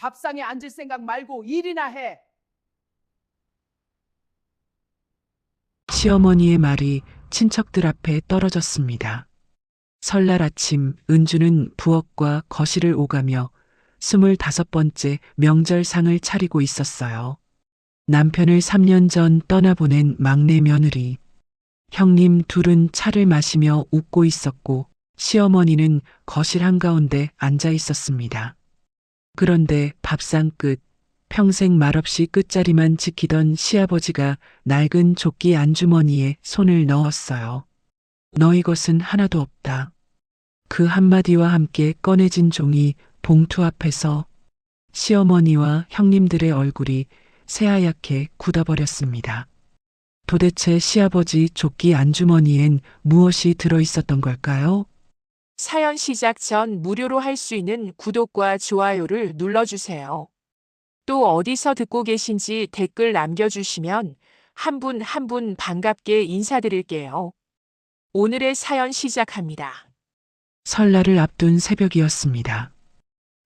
밥상에 앉을 생각 말고 일이나 해. 시어머니의 말이 친척들 앞에 떨어졌습니다. 설날 아침 은주는 부엌과 거실을 오가며 25번째 명절상을 차리고 있었어요. 남편을 3년 전 떠나보낸 막내 며느리. 형님 둘은 차를 마시며 웃고 있었고 시어머니는 거실 한가운데 앉아 있었습니다. 그런데 밥상 끝, 평생 말없이 끝자리만 지키던 시아버지가 낡은 조끼 안주머니에 손을 넣었어요. 너희 것은 하나도 없다. 그 한마디와 함께 꺼내진 종이 봉투 앞에서 시어머니와 형님들의 얼굴이 새하얗게 굳어버렸습니다. 도대체 시아버지 조끼 안주머니엔 무엇이 들어있었던 걸까요? 사연 시작 전 무료로 할 수 있는 구독과 좋아요를 눌러주세요. 또 어디서 듣고 계신지 댓글 남겨주시면 한 분 한 분 반갑게 인사드릴게요. 오늘의 사연 시작합니다. 설날을 앞둔 새벽이었습니다.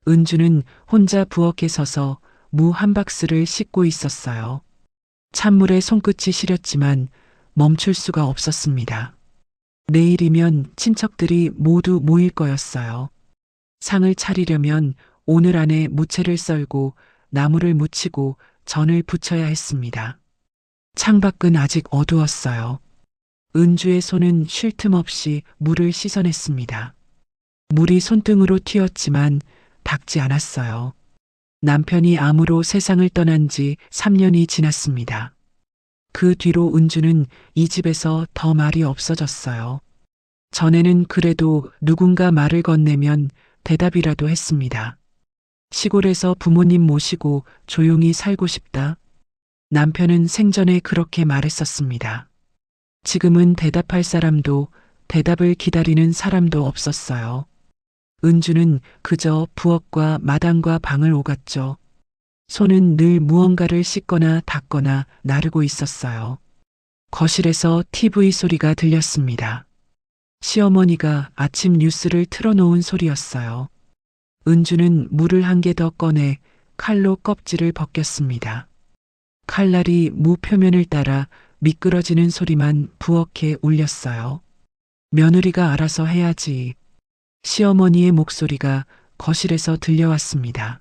은주는 혼자 부엌에 서서 무 한 박스를 씻고 있었어요. 찬물에 손끝이 시렸지만 멈출 수가 없었습니다. 내일이면 친척들이 모두 모일 거였어요. 상을 차리려면 오늘 안에 무채를 썰고 나무를 묻히고 전을 부쳐야 했습니다. 창밖은 아직 어두웠어요. 은주의 손은 쉴 틈 없이 물을 씻어냈습니다. 물이 손등으로 튀었지만 닿지 않았어요. 남편이 암으로 세상을 떠난 지 3년이 지났습니다. 그 뒤로 은주는 이 집에서 더 말이 없어졌어요. 전에는 그래도 누군가 말을 건네면 대답이라도 했습니다. 시골에서 부모님 모시고 조용히 살고 싶다. 남편은 생전에 그렇게 말했었습니다. 지금은 대답할 사람도 대답을 기다리는 사람도 없었어요. 은주는 그저 부엌과 마당과 방을 오갔죠. 손은 늘 무언가를 씻거나 닦거나 나르고 있었어요. 거실에서 TV 소리가 들렸습니다. 시어머니가 아침 뉴스를 틀어놓은 소리였어요. 은주는 물을 한 개 더 꺼내 칼로 껍질을 벗겼습니다. 칼날이 무 표면을 따라 미끄러지는 소리만 부엌에 울렸어요. 며느리가 알아서 해야지. 시어머니의 목소리가 거실에서 들려왔습니다.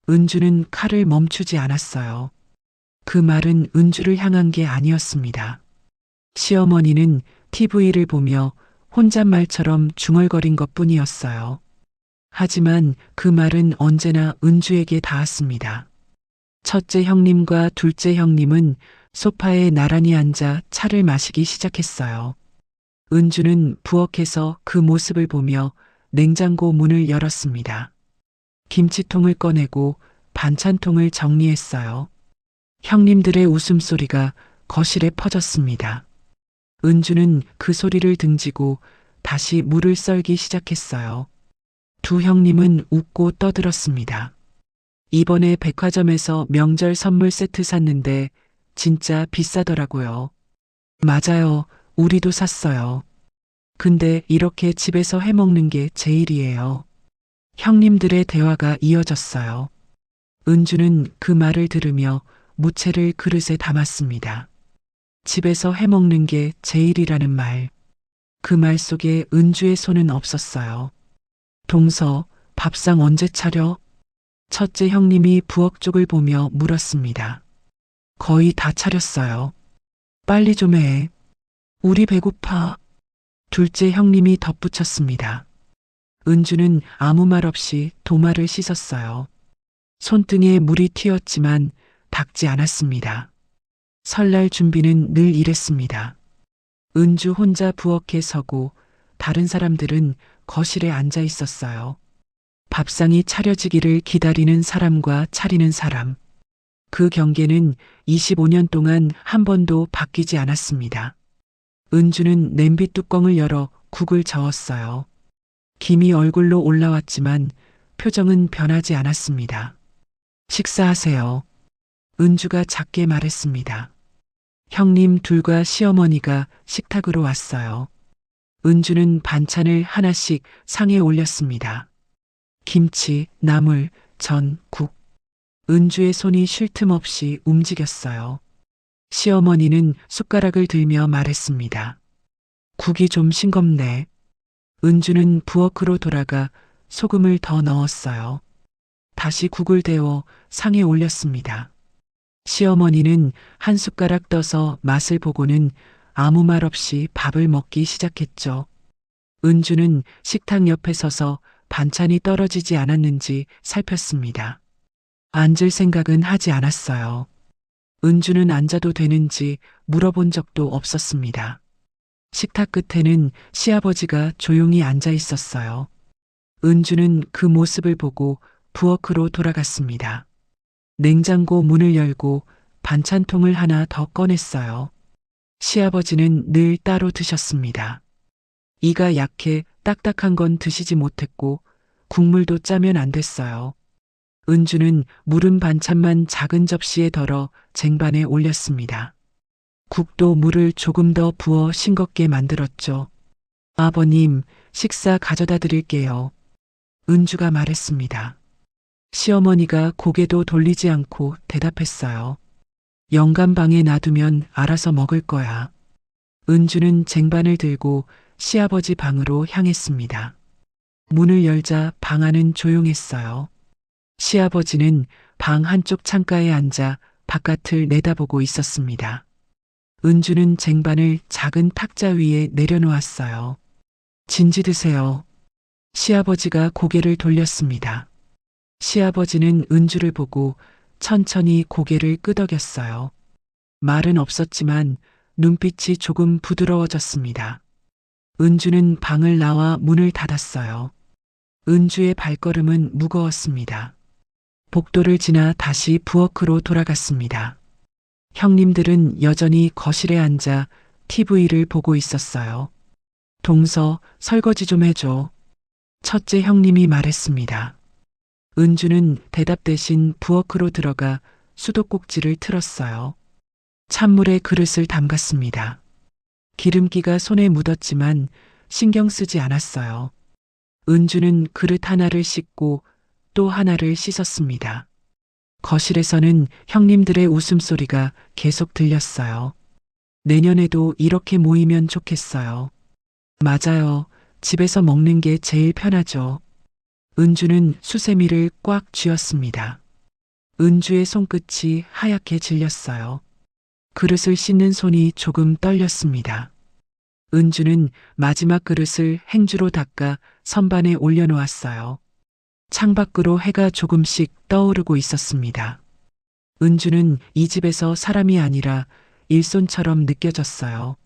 은주는 칼을 멈추지 않았어요. 그 말은 은주를 향한 게 아니었습니다. 시어머니는 TV를 보며 혼잣말처럼 중얼거린 것뿐이었어요. 하지만 그 말은 언제나 은주에게 닿았습니다. 첫째 형님과 둘째 형님은 소파에 나란히 앉아 차를 마시기 시작했어요. 은주는 부엌에서 그 모습을 보며 냉장고 문을 열었습니다. 김치통을 꺼내고 반찬통을 정리했어요. 형님들의 웃음소리가 거실에 퍼졌습니다. 은주는 그 소리를 등지고 다시 물을 썰기 시작했어요. 두 형님은 웃고 떠들었습니다. 이번에 백화점에서 명절 선물 세트 샀는데 진짜 비싸더라고요. 맞아요. 우리도 샀어요. 근데 이렇게 집에서 해먹는 게 제일이에요. 형님들의 대화가 이어졌어요. 은주는 그 말을 들으며 무채를 그릇에 담았습니다. 집에서 해먹는 게 제일이라는 말. 그 말 속에 은주의 손은 없었어요. 동서, 밥상 언제 차려? 첫째 형님이 부엌 쪽을 보며 물었습니다. 거의 다 차렸어요. 빨리 좀 해. 우리 배고파. 둘째 형님이 덧붙였습니다. 은주는 아무 말 없이 도마를 씻었어요. 손등에 물이 튀었지만 닿지 않았습니다. 설날 준비는 늘 이랬습니다. 은주 혼자 부엌에 서고 다른 사람들은 거실에 앉아 있었어요. 밥상이 차려지기를 기다리는 사람과 차리는 사람. 그 경계는 25년 동안 한 번도 바뀌지 않았습니다. 은주는 냄비 뚜껑을 열어 국을 저었어요. 김이 얼굴로 올라왔지만 표정은 변하지 않았습니다. 식사하세요. 은주가 작게 말했습니다. 형님 둘과 시어머니가 식탁으로 왔어요. 은주는 반찬을 하나씩 상에 올렸습니다. 김치, 나물, 전, 국. 은주의 손이 쉴 틈 없이 움직였어요. 시어머니는 숟가락을 들며 말했습니다. 국이 좀 싱겁네. 은주는 부엌으로 돌아가 소금을 더 넣었어요. 다시 국을 데워 상에 올렸습니다. 시어머니는 한 숟가락 떠서 맛을 보고는 아무 말 없이 밥을 먹기 시작했죠. 은주는 식탁 옆에 서서 반찬이 떨어지지 않았는지 살폈습니다. 앉을 생각은 하지 않았어요. 은주는 앉아도 되는지 물어본 적도 없었습니다. 식탁 끝에는 시아버지가 조용히 앉아 있었어요. 은주는 그 모습을 보고 부엌으로 돌아갔습니다. 냉장고 문을 열고 반찬통을 하나 더 꺼냈어요. 시아버지는 늘 따로 드셨습니다. 이가 약해 딱딱한 건 드시지 못했고 국물도 짜면 안 됐어요. 은주는 무른 반찬만 작은 접시에 덜어 쟁반에 올렸습니다. 국도 물을 조금 더 부어 싱겁게 만들었죠. 아버님, 식사 가져다 드릴게요. 은주가 말했습니다. 시어머니가 고개도 돌리지 않고 대답했어요. 영감방에 놔두면 알아서 먹을 거야. 은주는 쟁반을 들고 시아버지 방으로 향했습니다. 문을 열자 방 안은 조용했어요. 시아버지는 방 한쪽 창가에 앉아 바깥을 내다보고 있었습니다. 은주는 쟁반을 작은 탁자 위에 내려놓았어요. 진지 드세요. 시아버지가 고개를 돌렸습니다. 시아버지는 은주를 보고 천천히 고개를 끄덕였어요. 말은 없었지만 눈빛이 조금 부드러워졌습니다. 은주는 방을 나와 문을 닫았어요. 은주의 발걸음은 무거웠습니다. 복도를 지나 다시 부엌으로 돌아갔습니다. 형님들은 여전히 거실에 앉아 TV를 보고 있었어요. 동서, 설거지 좀 해줘. 첫째 형님이 말했습니다. 은주는 대답 대신 부엌으로 들어가 수도꼭지를 틀었어요. 찬물에 그릇을 담갔습니다. 기름기가 손에 묻었지만 신경 쓰지 않았어요. 은주는 그릇 하나를 씻고 또 하나를 씻었습니다. 거실에서는 형님들의 웃음소리가 계속 들렸어요. 내년에도 이렇게 모이면 좋겠어요. 맞아요. 집에서 먹는 게 제일 편하죠. 은주는 수세미를 꽉 쥐었습니다. 은주의 손끝이 하얗게 질렸어요. 그릇을 씻는 손이 조금 떨렸습니다. 은주는 마지막 그릇을 행주로 닦아 선반에 올려놓았어요. 창밖으로 해가 조금씩 떠오르고 있었습니다. 은주는 이 집에서 사람이 아니라 일손처럼 느껴졌어요.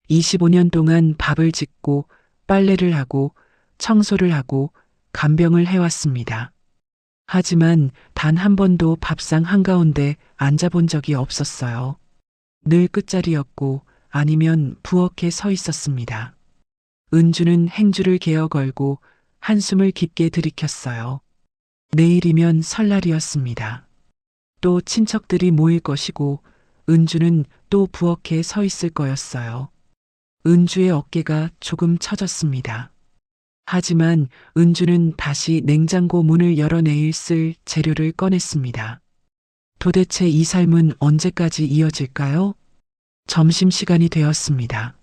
25년 동안 밥을 짓고 빨래를 하고 청소를 하고 간병을 해왔습니다. 하지만 단 한 번도 밥상 한가운데 앉아본 적이 없었어요. 늘 끝자리였고 아니면 부엌에 서 있었습니다. 은주는 행주를 개어 걸고 한숨을 깊게 들이켰어요. 내일이면 설날이었습니다. 또 친척들이 모일 것이고 은주는 또 부엌에 서 있을 거였어요. 은주의 어깨가 조금 처졌습니다. 하지만 은주는 다시 냉장고 문을 열어 내일 쓸 재료를 꺼냈습니다. 도대체 이 삶은 언제까지 이어질까요? 점심시간이 되었습니다.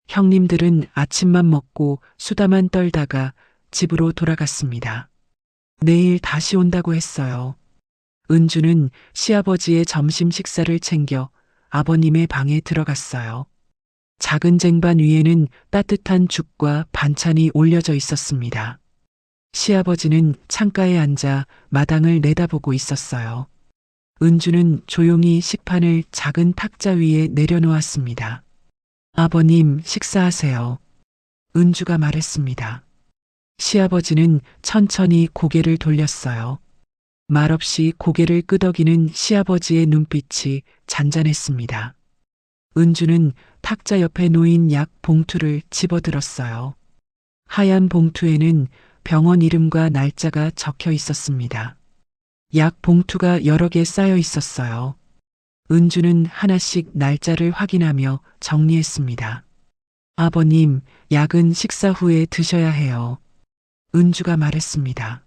형님들은 아침만 먹고 수다만 떨다가 집으로 돌아갔습니다. 내일 다시 온다고 했어요. 은주는 시아버지의 점심 식사를 챙겨 아버님의 방에 들어갔어요. 작은 쟁반 위에는 따뜻한 죽과 반찬이 올려져 있었습니다. 시아버지는 창가에 앉아 마당을 내다보고 있었어요. 은주는 조용히 식판을 작은 탁자 위에 내려놓았습니다. 아버님, 식사하세요. 은주가 말했습니다. 시아버지는 천천히 고개를 돌렸어요. 말없이 고개를 끄덕이는 시아버지의 눈빛이 잔잔했습니다. 은주는 탁자 옆에 놓인 약 봉투를 집어들었어요. 하얀 봉투에는 병원 이름과 날짜가 적혀 있었습니다. 약 봉투가 여러 개 쌓여 있었어요. 은주는 하나씩 날짜를 확인하며 정리했습니다. 아버님, 약은 식사 후에 드셔야 해요. 은주가 말했습니다.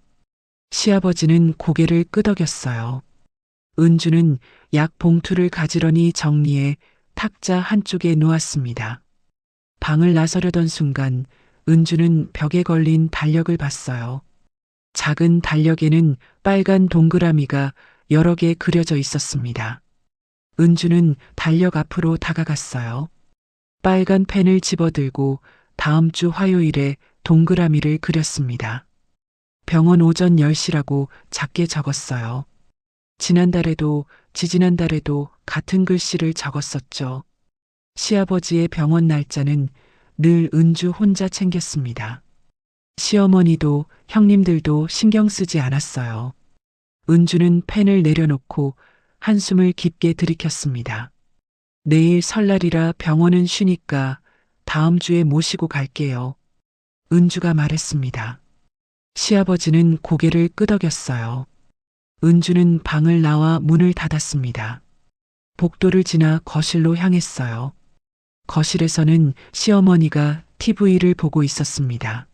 시아버지는 고개를 끄덕였어요. 은주는 약 봉투를 가지런히 정리해 탁자 한쪽에 놓았습니다. 방을 나서려던 순간 은주는 벽에 걸린 달력을 봤어요. 작은 달력에는 빨간 동그라미가 여러 개 그려져 있었습니다. 은주는 달력 앞으로 다가갔어요. 빨간 펜을 집어들고 다음 주 화요일에 동그라미를 그렸습니다. 병원 오전 10시라고 작게 적었어요. 지난달에도 지지난달에도 같은 글씨를 적었었죠. 시아버지의 병원 날짜는 늘 은주 혼자 챙겼습니다. 시어머니도 형님들도 신경 쓰지 않았어요. 은주는 펜을 내려놓고 한숨을 깊게 들이켰습니다. 내일 설날이라 병원은 쉬니까 다음 주에 모시고 갈게요. 은주가 말했습니다. 시아버지는 고개를 끄덕였어요. 은주는 방을 나와 문을 닫았습니다. 복도를 지나 거실로 향했어요. 거실에서는 시어머니가 TV를 보고 있었습니다.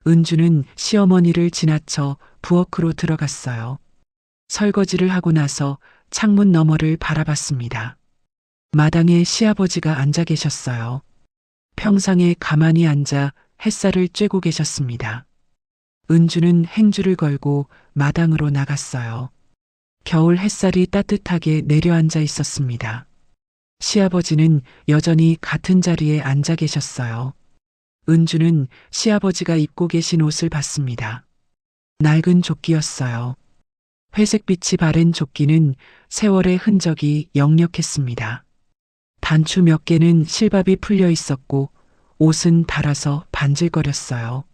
은주는 시어머니를 지나쳐 부엌으로 들어갔어요. 설거지를 하고 나서 창문 너머를 바라봤습니다. 마당에 시아버지가 앉아 계셨어요. 평상에 가만히 앉아 햇살을 쬐고 계셨습니다. 은주는 행주를 걸고 마당으로 나갔어요. 겨울 햇살이 따뜻하게 내려앉아 있었습니다. 시아버지는 여전히 같은 자리에 앉아 계셨어요. 은주는 시아버지가 입고 계신 옷을 봤습니다. 낡은 조끼였어요. 회색빛이 바랜 조끼는 세월의 흔적이 역력했습니다. 단추 몇 개는 실밥이 풀려 있었고 옷은 닳아서 반질거렸어요.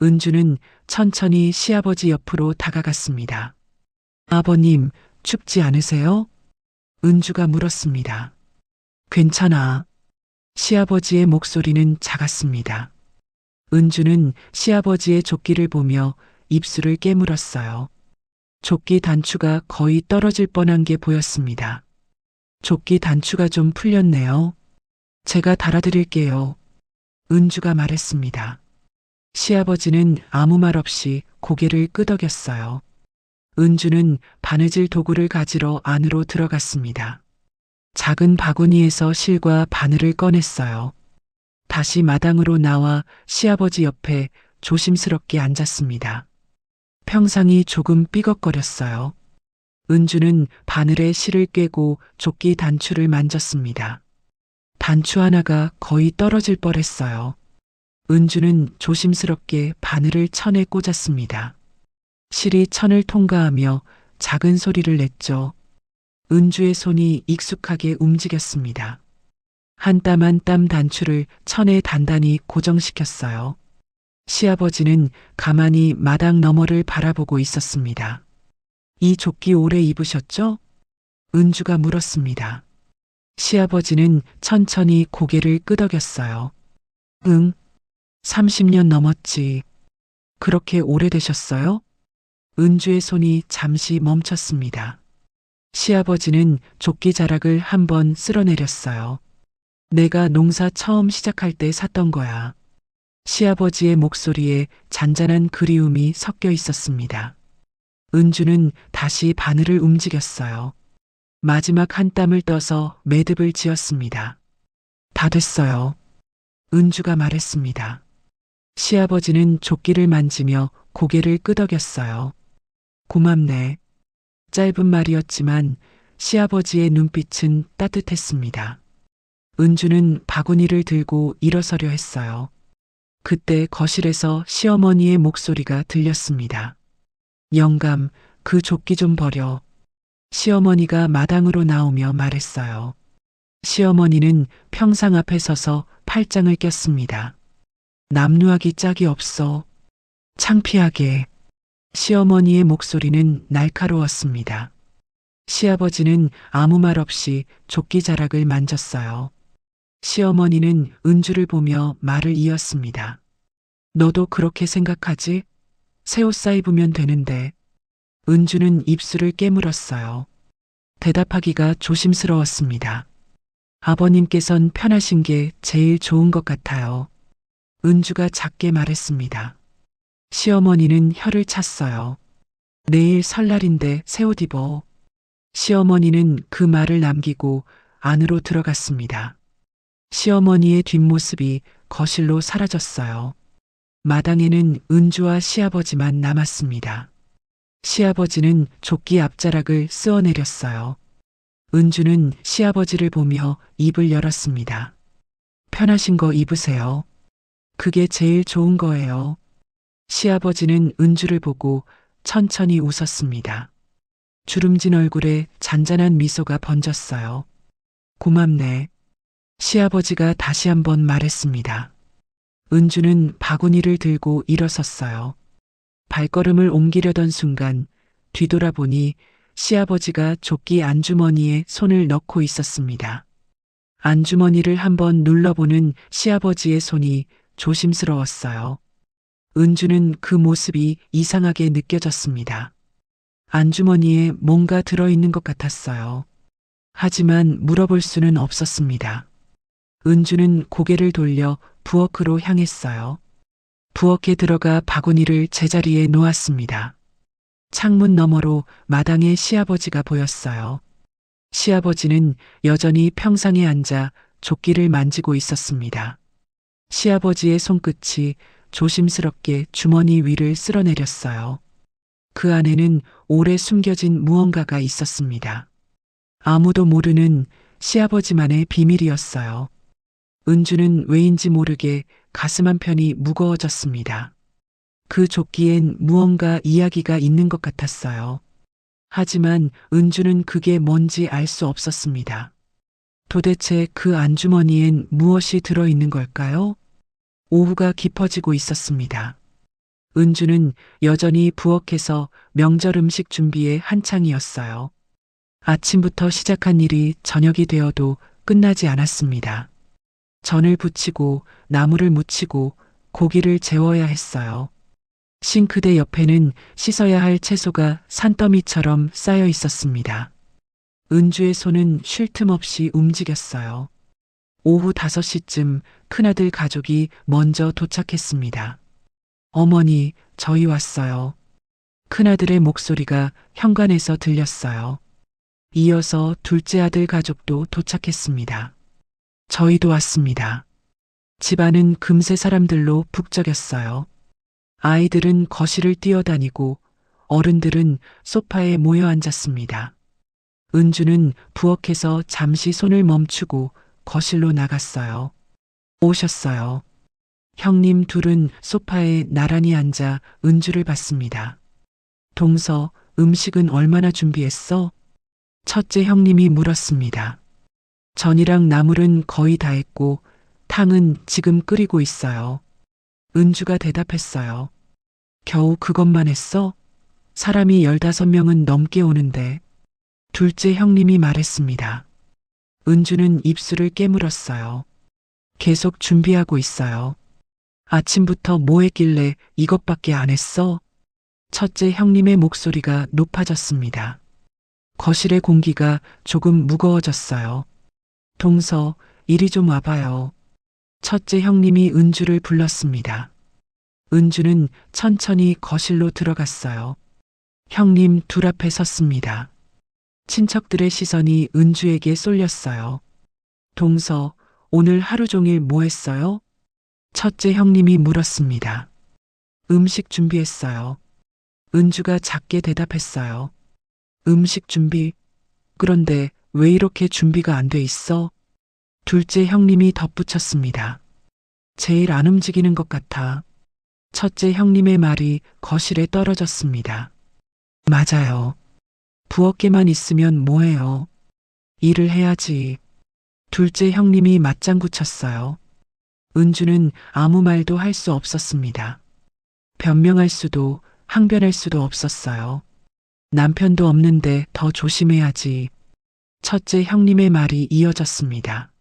은주는 천천히 시아버지 옆으로 다가갔습니다. 아버님, 춥지 않으세요? 은주가 물었습니다. 괜찮아. 시아버지의 목소리는 작았습니다. 은주는 시아버지의 조끼를 보며 입술을 깨물었어요. 조끼 단추가 거의 떨어질 뻔한 게 보였습니다. 조끼 단추가 좀 풀렸네요. 제가 달아드릴게요. 은주가 말했습니다. 시아버지는 아무 말 없이 고개를 끄덕였어요. 은주는 바느질 도구를 가지러 안으로 들어갔습니다. 작은 바구니에서 실과 바늘을 꺼냈어요. 다시 마당으로 나와 시아버지 옆에 조심스럽게 앉았습니다. 평상이 조금 삐걱거렸어요. 은주는 바늘에 실을 꿰고 조끼 단추를 만졌습니다. 단추 하나가 거의 떨어질 뻔했어요. 은주는 조심스럽게 바늘을 천에 꽂았습니다. 실이 천을 통과하며 작은 소리를 냈죠. 은주의 손이 익숙하게 움직였습니다. 한 땀 한 땀 단추를 천에 단단히 고정시켰어요. 시아버지는 가만히 마당 너머를 바라보고 있었습니다. 이 조끼 오래 입으셨죠? 은주가 물었습니다. 시아버지는 천천히 고개를 끄덕였어요. 응, 30년 넘었지. 그렇게 오래되셨어요? 은주의 손이 잠시 멈췄습니다. 시아버지는 조끼 자락을 한번 쓸어내렸어요. 내가 농사 처음 시작할 때 샀던 거야. 시아버지의 목소리에 잔잔한 그리움이 섞여 있었습니다. 은주는 다시 바늘을 움직였어요. 마지막 한 땀을 떠서 매듭을 지었습니다. 다 됐어요. 은주가 말했습니다. 시아버지는 조끼를 만지며 고개를 끄덕였어요. 고맙네. 짧은 말이었지만 시아버지의 눈빛은 따뜻했습니다. 은주는 바구니를 들고 일어서려 했어요. 그때 거실에서 시어머니의 목소리가 들렸습니다. 영감, 그 조끼 좀 버려. 시어머니가 마당으로 나오며 말했어요. 시어머니는 평상 앞에 서서 팔짱을 꼈습니다. 남루하기 짝이 없어. 창피하게. 시어머니의 목소리는 날카로웠습니다. 시아버지는 아무 말 없이 조끼 자락을 만졌어요. 시어머니는 은주를 보며 말을 이었습니다. 너도 그렇게 생각하지? 새 옷 사입으면 되는데. 은주는 입술을 깨물었어요. 대답하기가 조심스러웠습니다. 아버님께선 편하신 게 제일 좋은 것 같아요. 은주가 작게 말했습니다. 시어머니는 혀를 찼어요. 내일 설날인데 새 옷 입어. 시어머니는 그 말을 남기고 안으로 들어갔습니다. 시어머니의 뒷모습이 거실로 사라졌어요. 마당에는 은주와 시아버지만 남았습니다. 시아버지는 조끼 앞자락을 쓸어내렸어요. 은주는 시아버지를 보며 입을 열었습니다. 편하신 거 입으세요. 그게 제일 좋은 거예요. 시아버지는 은주를 보고 천천히 웃었습니다. 주름진 얼굴에 잔잔한 미소가 번졌어요. 고맙네. 시아버지가 다시 한번 말했습니다. 은주는 바구니를 들고 일어섰어요. 발걸음을 옮기려던 순간 뒤돌아보니 시아버지가 조끼 안주머니에 손을 넣고 있었습니다. 안주머니를 한번 눌러보는 시아버지의 손이 조심스러웠어요. 은주는 그 모습이 이상하게 느껴졌습니다. 안주머니에 뭔가 들어있는 것 같았어요. 하지만 물어볼 수는 없었습니다. 은주는 고개를 돌려 부엌으로 향했어요. 부엌에 들어가 바구니를 제자리에 놓았습니다. 창문 너머로 마당에 시아버지가 보였어요. 시아버지는 여전히 평상에 앉아 조끼를 만지고 있었습니다. 시아버지의 손끝이 조심스럽게 주머니 위를 쓸어내렸어요. 그 안에는 오래 숨겨진 무언가가 있었습니다. 아무도 모르는 시아버지만의 비밀이었어요. 은주는 왜인지 모르게 가슴 한편이 무거워졌습니다. 그 조끼엔 무언가 이야기가 있는 것 같았어요. 하지만 은주는 그게 뭔지 알 수 없었습니다. 도대체 그 안주머니엔 무엇이 들어있는 걸까요? 오후가 깊어지고 있었습니다. 은주는 여전히 부엌에서 명절 음식 준비에 한창이었어요. 아침부터 시작한 일이 저녁이 되어도 끝나지 않았습니다. 전을 부치고 나물을 무치고 고기를 재워야 했어요. 싱크대 옆에는 씻어야 할 채소가 산더미처럼 쌓여 있었습니다. 은주의 손은 쉴 틈 없이 움직였어요. 오후 5시쯤 큰아들 가족이 먼저 도착했습니다. 어머니, 저희 왔어요. 큰아들의 목소리가 현관에서 들렸어요. 이어서 둘째 아들 가족도 도착했습니다. 저희도 왔습니다. 집안은 금세 사람들로 북적였어요. 아이들은 거실을 뛰어다니고 어른들은 소파에 모여 앉았습니다. 은주는 부엌에서 잠시 손을 멈추고 거실로 나갔어요. 오셨어요. 형님 둘은 소파에 나란히 앉아 은주를 봤습니다. 동서, 음식은 얼마나 준비했어? 첫째 형님이 물었습니다. 전이랑 나물은 거의 다 했고 탕은 지금 끓이고 있어요. 은주가 대답했어요. 겨우 그것만 했어? 사람이 15명은 넘게 오는데. 둘째 형님이 말했습니다. 은주는 입술을 깨물었어요. 계속 준비하고 있어요. 아침부터 뭐 했길래 이것밖에 안 했어? 첫째 형님의 목소리가 높아졌습니다. 거실의 공기가 조금 무거워졌어요. 동서, 이리 좀 와봐요. 첫째 형님이 은주를 불렀습니다. 은주는 천천히 거실로 들어갔어요. 형님 둘 앞에 섰습니다. 친척들의 시선이 은주에게 쏠렸어요. 동서, 오늘 하루 종일 뭐 했어요? 첫째 형님이 물었습니다. 음식 준비했어요. 은주가 작게 대답했어요. 음식 준비? 그런데 왜 이렇게 준비가 안 돼 있어? 둘째 형님이 덧붙였습니다. 제일 안 움직이는 것 같아. 첫째 형님의 말이 거실에 떨어졌습니다. 맞아요. 부엌에만 있으면 뭐해요. 일을 해야지. 둘째 형님이 맞장구 쳤어요. 은주는 아무 말도 할 수 없었습니다. 변명할 수도 항변할 수도 없었어요. 남편도 없는데 더 조심해야지. 첫째 형님의 말이 이어졌습니다.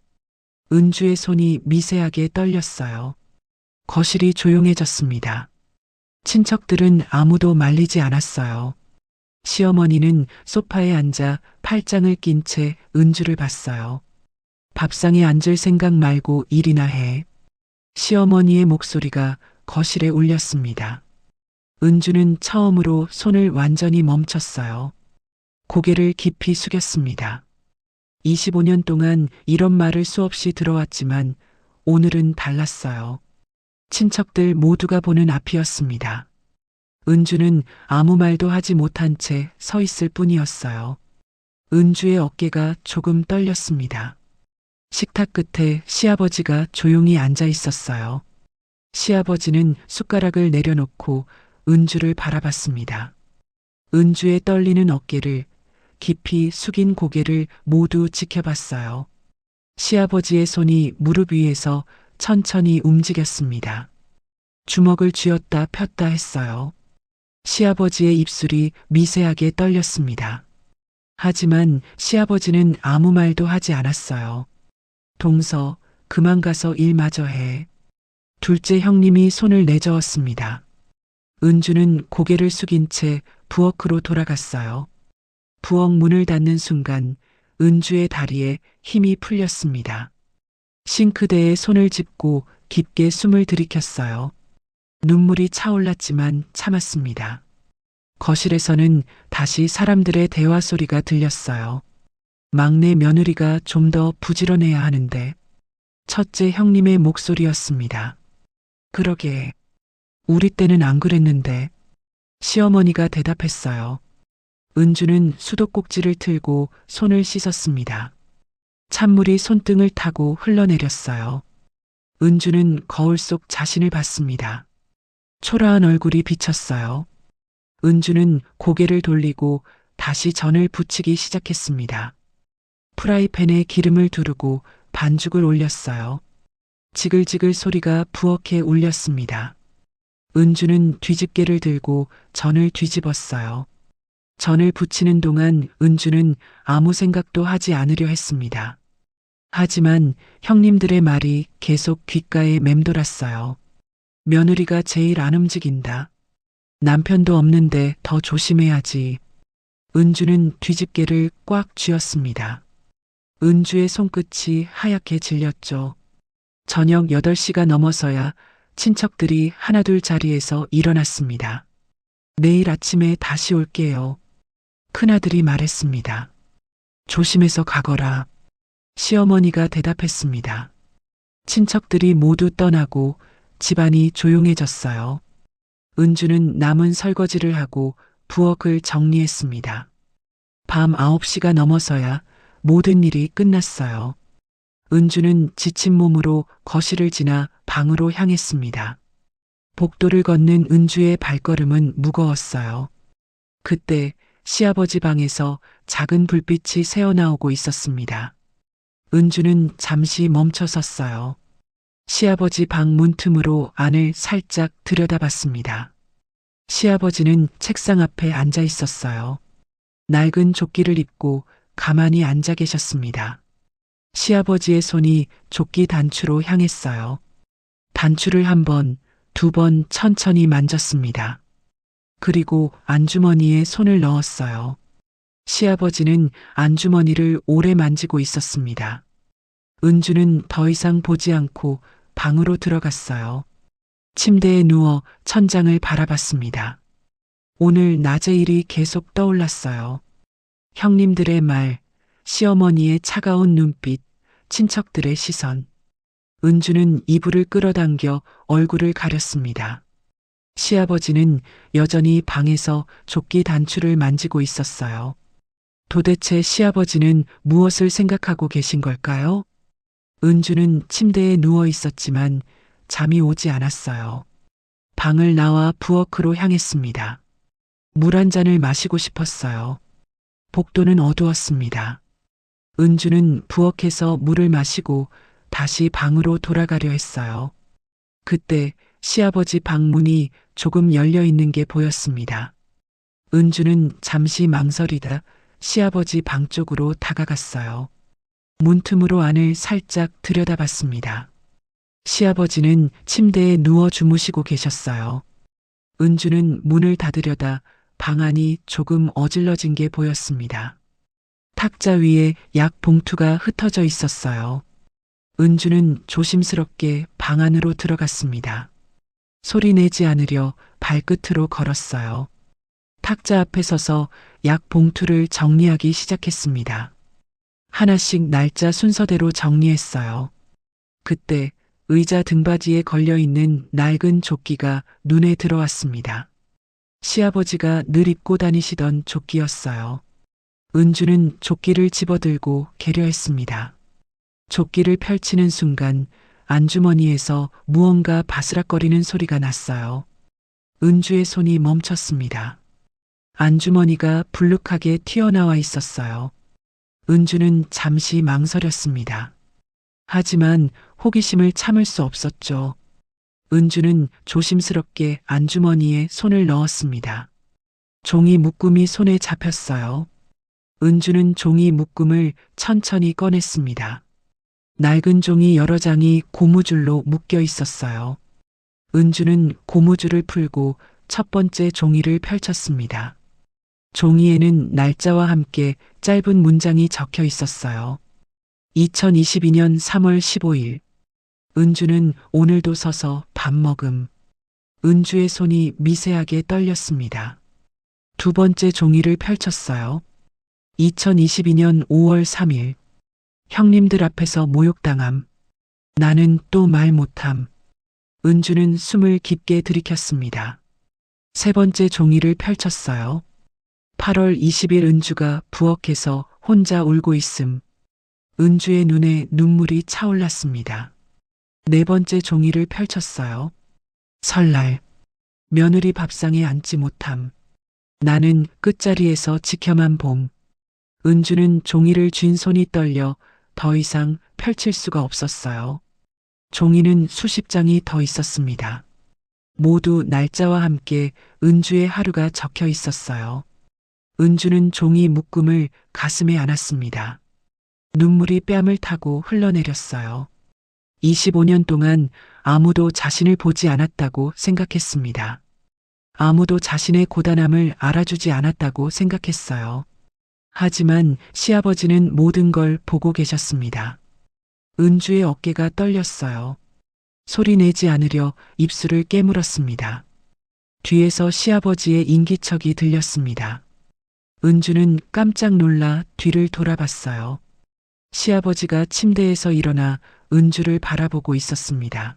은주의 손이 미세하게 떨렸어요. 거실이 조용해졌습니다. 친척들은 아무도 말리지 않았어요. 시어머니는 소파에 앉아 팔짱을 낀 채 은주를 봤어요. 밥상에 앉을 생각 말고 일이나 해. 시어머니의 목소리가 거실에 울렸습니다. 은주는 처음으로 손을 완전히 멈췄어요. 고개를 깊이 숙였습니다. 25년 동안 이런 말을 수없이 들어왔지만 오늘은 달랐어요. 친척들 모두가 보는 앞이었습니다. 은주는 아무 말도 하지 못한 채 서 있을 뿐이었어요. 은주의 어깨가 조금 떨렸습니다. 식탁 끝에 시아버지가 조용히 앉아 있었어요. 시아버지는 숟가락을 내려놓고 은주를 바라봤습니다. 은주의 떨리는 어깨를, 깊이 숙인 고개를 모두 지켜봤어요. 시아버지의 손이 무릎 위에서 천천히 움직였습니다. 주먹을 쥐었다 폈다 했어요. 시아버지의 입술이 미세하게 떨렸습니다. 하지만 시아버지는 아무 말도 하지 않았어요. 동서, 그만 가서 일 마저 해. 둘째 형님이 손을 내저었습니다. 은주는 고개를 숙인 채 부엌으로 돌아갔어요. 부엌 문을 닫는 순간 은주의 다리에 힘이 풀렸습니다. 싱크대에 손을 짚고 깊게 숨을 들이켰어요. 눈물이 차올랐지만 참았습니다. 거실에서는 다시 사람들의 대화 소리가 들렸어요. 막내 며느리가 좀 더 부지런해야 하는데. 첫째 형님의 목소리였습니다. 그러게. 우리 때는 안 그랬는데. 시어머니가 대답했어요. 은주는 수도꼭지를 틀고 손을 씻었습니다. 찬물이 손등을 타고 흘러내렸어요. 은주는 거울 속 자신을 봤습니다. 초라한 얼굴이 비쳤어요. 은주는 고개를 돌리고 다시 전을 부치기 시작했습니다. 프라이팬에 기름을 두르고 반죽을 올렸어요. 지글지글 소리가 부엌에 울렸습니다. 은주는 뒤집개를 들고 전을 뒤집었어요. 전을 부치는 동안 은주는 아무 생각도 하지 않으려 했습니다. 하지만 형님들의 말이 계속 귓가에 맴돌았어요. 며느리가 제일 안 움직인다. 남편도 없는데 더 조심해야지. 은주는 뒤집개를 꽉 쥐었습니다. 은주의 손끝이 하얗게 질렸죠. 저녁 8시가 넘어서야 친척들이 하나둘 자리에서 일어났습니다. 내일 아침에 다시 올게요. 큰아들이 말했습니다. 조심해서 가거라. 시어머니가 대답했습니다. 친척들이 모두 떠나고 집안이 조용해졌어요. 은주는 남은 설거지를 하고 부엌을 정리했습니다. 밤 9시가 넘어서야 모든 일이 끝났어요. 은주는 지친 몸으로 거실을 지나 방으로 향했습니다. 복도를 걷는 은주의 발걸음은 무거웠어요. 그때 시아버지 방에서 작은 불빛이 새어나오고 있었습니다. 은주는 잠시 멈춰 섰어요. 시아버지 방 문틈으로 안을 살짝 들여다봤습니다. 시아버지는 책상 앞에 앉아 있었어요. 낡은 조끼를 입고 가만히 앉아 계셨습니다. 시아버지의 손이 조끼 단추로 향했어요. 단추를 한 번, 두 번 천천히 만졌습니다. 그리고 안주머니에 손을 넣었어요. 시아버지는 안주머니를 오래 만지고 있었습니다. 은주는 더 이상 보지 않고 방으로 들어갔어요. 침대에 누워 천장을 바라봤습니다. 오늘 낮의 일이 계속 떠올랐어요. 형님들의 말, 시어머니의 차가운 눈빛, 친척들의 시선. 은주는 이불을 끌어당겨 얼굴을 가렸습니다. 시아버지는 여전히 방에서 조끼 단추를 만지고 있었어요. 도대체 시아버지는 무엇을 생각하고 계신 걸까요? 은주는 침대에 누워 있었지만 잠이 오지 않았어요. 방을 나와 부엌으로 향했습니다. 물 한 잔을 마시고 싶었어요. 복도는 어두웠습니다. 은주는 부엌에서 물을 마시고 다시 방으로 돌아가려 했어요. 그때 시아버지 방 문이 조금 열려 있는 게 보였습니다. 은주는 잠시 망설이다 시아버지 방 쪽으로 다가갔어요. 문틈으로 안을 살짝 들여다봤습니다. 시아버지는 침대에 누워 주무시고 계셨어요. 은주는 문을 닫으려다 방 안이 조금 어질러진 게 보였습니다. 탁자 위에 약 봉투가 흩어져 있었어요. 은주는 조심스럽게 방 안으로 들어갔습니다. 소리내지 않으려 발끝으로 걸었어요. 탁자 앞에 서서 약 봉투를 정리하기 시작했습니다. 하나씩 날짜 순서대로 정리했어요. 그때 의자 등받이에 걸려있는 낡은 조끼가 눈에 들어왔습니다. 시아버지가 늘 입고 다니시던 조끼였어요. 은주는 조끼를 집어들고 개려했습니다. 조끼를 펼치는 순간 안주머니에서 무언가 바스락거리는 소리가 났어요. 은주의 손이 멈췄습니다. 안주머니가 불룩하게 튀어나와 있었어요. 은주는 잠시 망설였습니다. 하지만 호기심을 참을 수 없었죠. 은주는 조심스럽게 안주머니에 손을 넣었습니다. 종이 묶음이 손에 잡혔어요. 은주는 종이 묶음을 천천히 꺼냈습니다. 낡은 종이 여러 장이 고무줄로 묶여 있었어요. 은주는 고무줄을 풀고 첫 번째 종이를 펼쳤습니다. 종이에는 날짜와 함께 짧은 문장이 적혀 있었어요. 2022년 3월 15일. 은주는 오늘도 서서 밥 먹음. 은주의 손이 미세하게 떨렸습니다. 두 번째 종이를 펼쳤어요. 2022년 5월 3일. 형님들 앞에서 모욕당함. 나는 또 말 못함. 은주는 숨을 깊게 들이켰습니다. 세 번째 종이를 펼쳤어요. 8월 20일 은주가 부엌에서 혼자 울고 있음. 은주의 눈에 눈물이 차올랐습니다. 네 번째 종이를 펼쳤어요. 설날. 며느리 밥상에 앉지 못함. 나는 끝자리에서 지켜만 봄. 은주는 종이를 쥔 손이 떨려 더 이상 펼칠 수가 없었어요. 종이는 수십 장이 더 있었습니다. 모두 날짜와 함께 은주의 하루가 적혀 있었어요. 은주는 종이 묶음을 가슴에 안았습니다. 눈물이 뺨을 타고 흘러내렸어요. 25년 동안 아무도 자신을 보지 않았다고 생각했습니다. 아무도 자신의 고단함을 알아주지 않았다고 생각했어요. 하지만 시아버지는 모든 걸 보고 계셨습니다. 은주의 어깨가 떨렸어요. 소리내지 않으려 입술을 깨물었습니다. 뒤에서 시아버지의 인기척이 들렸습니다. 은주는 깜짝 놀라 뒤를 돌아봤어요. 시아버지가 침대에서 일어나 은주를 바라보고 있었습니다.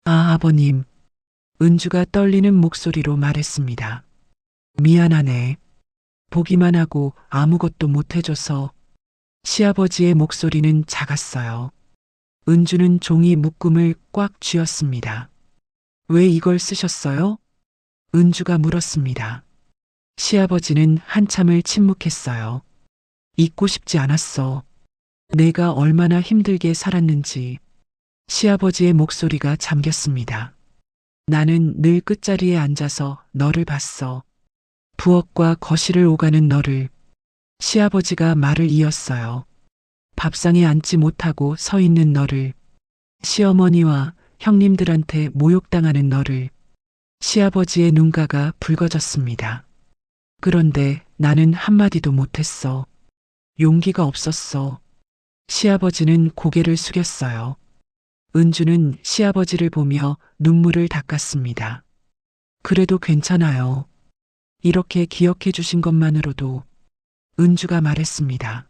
아, 아버님. 은주가 떨리는 목소리로 말했습니다. 미안하네. 보기만 하고 아무것도 못해줘서. 시아버지의 목소리는 작았어요. 은주는 종이 묶음을 꽉 쥐었습니다. 왜 이걸 쓰셨어요? 은주가 물었습니다. 시아버지는 한참을 침묵했어요. 잊고 싶지 않았어. 내가 얼마나 힘들게 살았는지. 시아버지의 목소리가 잠겼습니다. 나는 늘 끝자리에 앉아서 너를 봤어. 부엌과 거실을 오가는 너를. 시아버지가 말을 이었어요. 밥상에 앉지 못하고 서 있는 너를. 시어머니와 형님들한테 모욕당하는 너를. 시아버지의 눈가가 붉어졌습니다. 그런데 나는 한마디도 못했어. 용기가 없었어. 시아버지는 고개를 숙였어요. 은주는 시아버지를 보며 눈물을 닦았습니다. 그래도 괜찮아요. 이렇게 기억해 주신 것만으로도. 은주가 말했습니다.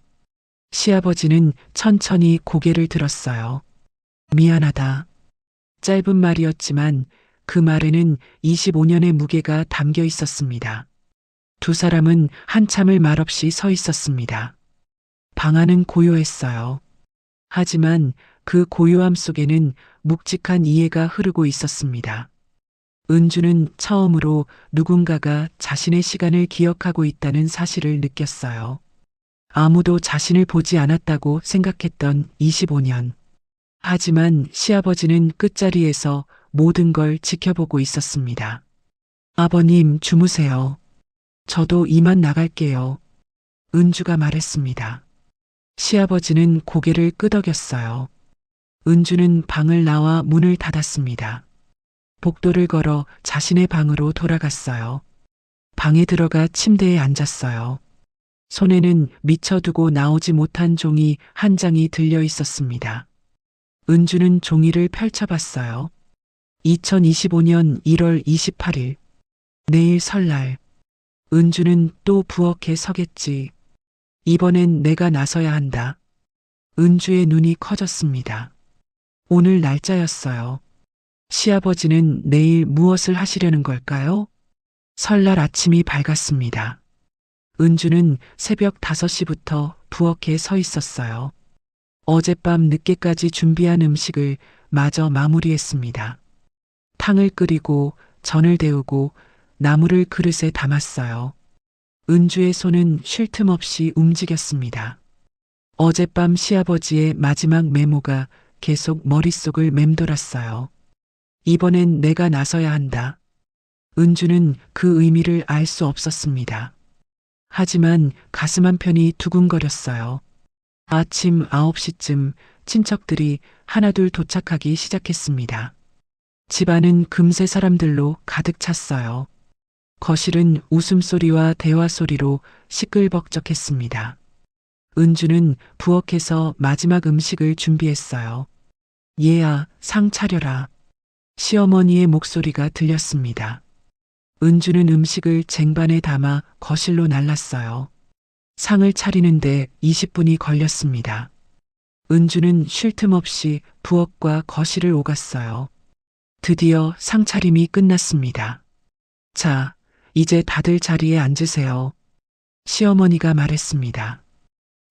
시아버지는 천천히 고개를 들었어요. 미안하다. 짧은 말이었지만 그 말에는 25년의 무게가 담겨 있었습니다. 두 사람은 한참을 말없이 서 있었습니다. 방 안은 고요했어요. 하지만 그 고요함 속에는 묵직한 이해가 흐르고 있었습니다. 은주는 처음으로 누군가가 자신의 시간을 기억하고 있다는 사실을 느꼈어요. 아무도 자신을 보지 않았다고 생각했던 25년. 하지만 시아버지는 끝자리에서 모든 걸 지켜보고 있었습니다. 아버님, 주무세요. 저도 이만 나갈게요. 은주가 말했습니다. 시아버지는 고개를 끄덕였어요. 은주는 방을 나와 문을 닫았습니다. 복도를 걸어 자신의 방으로 돌아갔어요. 방에 들어가 침대에 앉았어요. 손에는 미쳐두고 나오지 못한 종이 한 장이 들려 있었습니다. 은주는 종이를 펼쳐봤어요. 2025년 1월 28일. 내일 설날. 은주는 또 부엌에 서겠지. 이번엔 내가 나서야 한다. 은주의 눈이 커졌습니다. 오늘 날짜였어요. 시아버지는 내일 무엇을 하시려는 걸까요? 설날 아침이 밝았습니다. 은주는 새벽 5시부터 부엌에 서 있었어요. 어젯밤 늦게까지 준비한 음식을 마저 마무리했습니다. 탕을 끓이고 전을 데우고 나물을 그릇에 담았어요. 은주의 손은 쉴 틈 없이 움직였습니다. 어젯밤 시아버지의 마지막 메모가 계속 머릿속을 맴돌았어요. 이번엔 내가 나서야 한다. 은주는 그 의미를 알 수 없었습니다. 하지만 가슴 한편이 두근거렸어요. 아침 9시쯤 친척들이 하나둘 도착하기 시작했습니다. 집안은 금세 사람들로 가득 찼어요. 거실은 웃음소리와 대화소리로 시끌벅적했습니다. 은주는 부엌에서 마지막 음식을 준비했어요. 얘야, 상 차려라. 시어머니의 목소리가 들렸습니다. 은주는 음식을 쟁반에 담아 거실로 날랐어요. 상을 차리는데 20분이 걸렸습니다. 은주는 쉴 틈 없이 부엌과 거실을 오갔어요. 드디어 상차림이 끝났습니다. 자, 이제 다들 자리에 앉으세요. 시어머니가 말했습니다.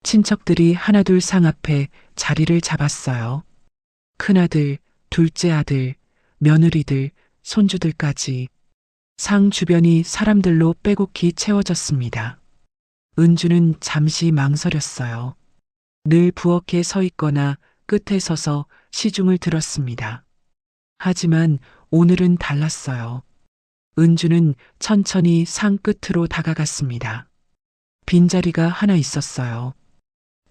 친척들이 하나둘 상 앞에 자리를 잡았어요. 큰아들, 둘째 아들, 며느리들, 손주들까지. 상 주변이 사람들로 빼곡히 채워졌습니다. 은주는 잠시 망설였어요. 늘 부엌에 서 있거나 끝에 서서 시중을 들었습니다. 하지만 오늘은 달랐어요. 은주는 천천히 상 끝으로 다가갔습니다. 빈자리가 하나 있었어요.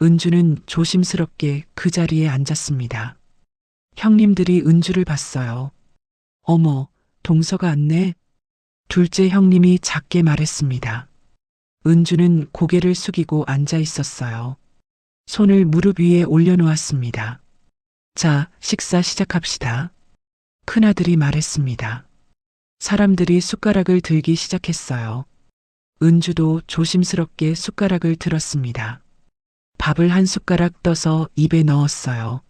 은주는 조심스럽게 그 자리에 앉았습니다. 형님들이 은주를 봤어요. 어머, 동서가 왔네. 둘째 형님이 작게 말했습니다. 은주는 고개를 숙이고 앉아 있었어요. 손을 무릎 위에 올려놓았습니다. 자, 식사 시작합시다. 큰아들이 말했습니다. 사람들이 숟가락을 들기 시작했어요. 은주도 조심스럽게 숟가락을 들었습니다. 밥을 한 숟가락 떠서 입에 넣었어요.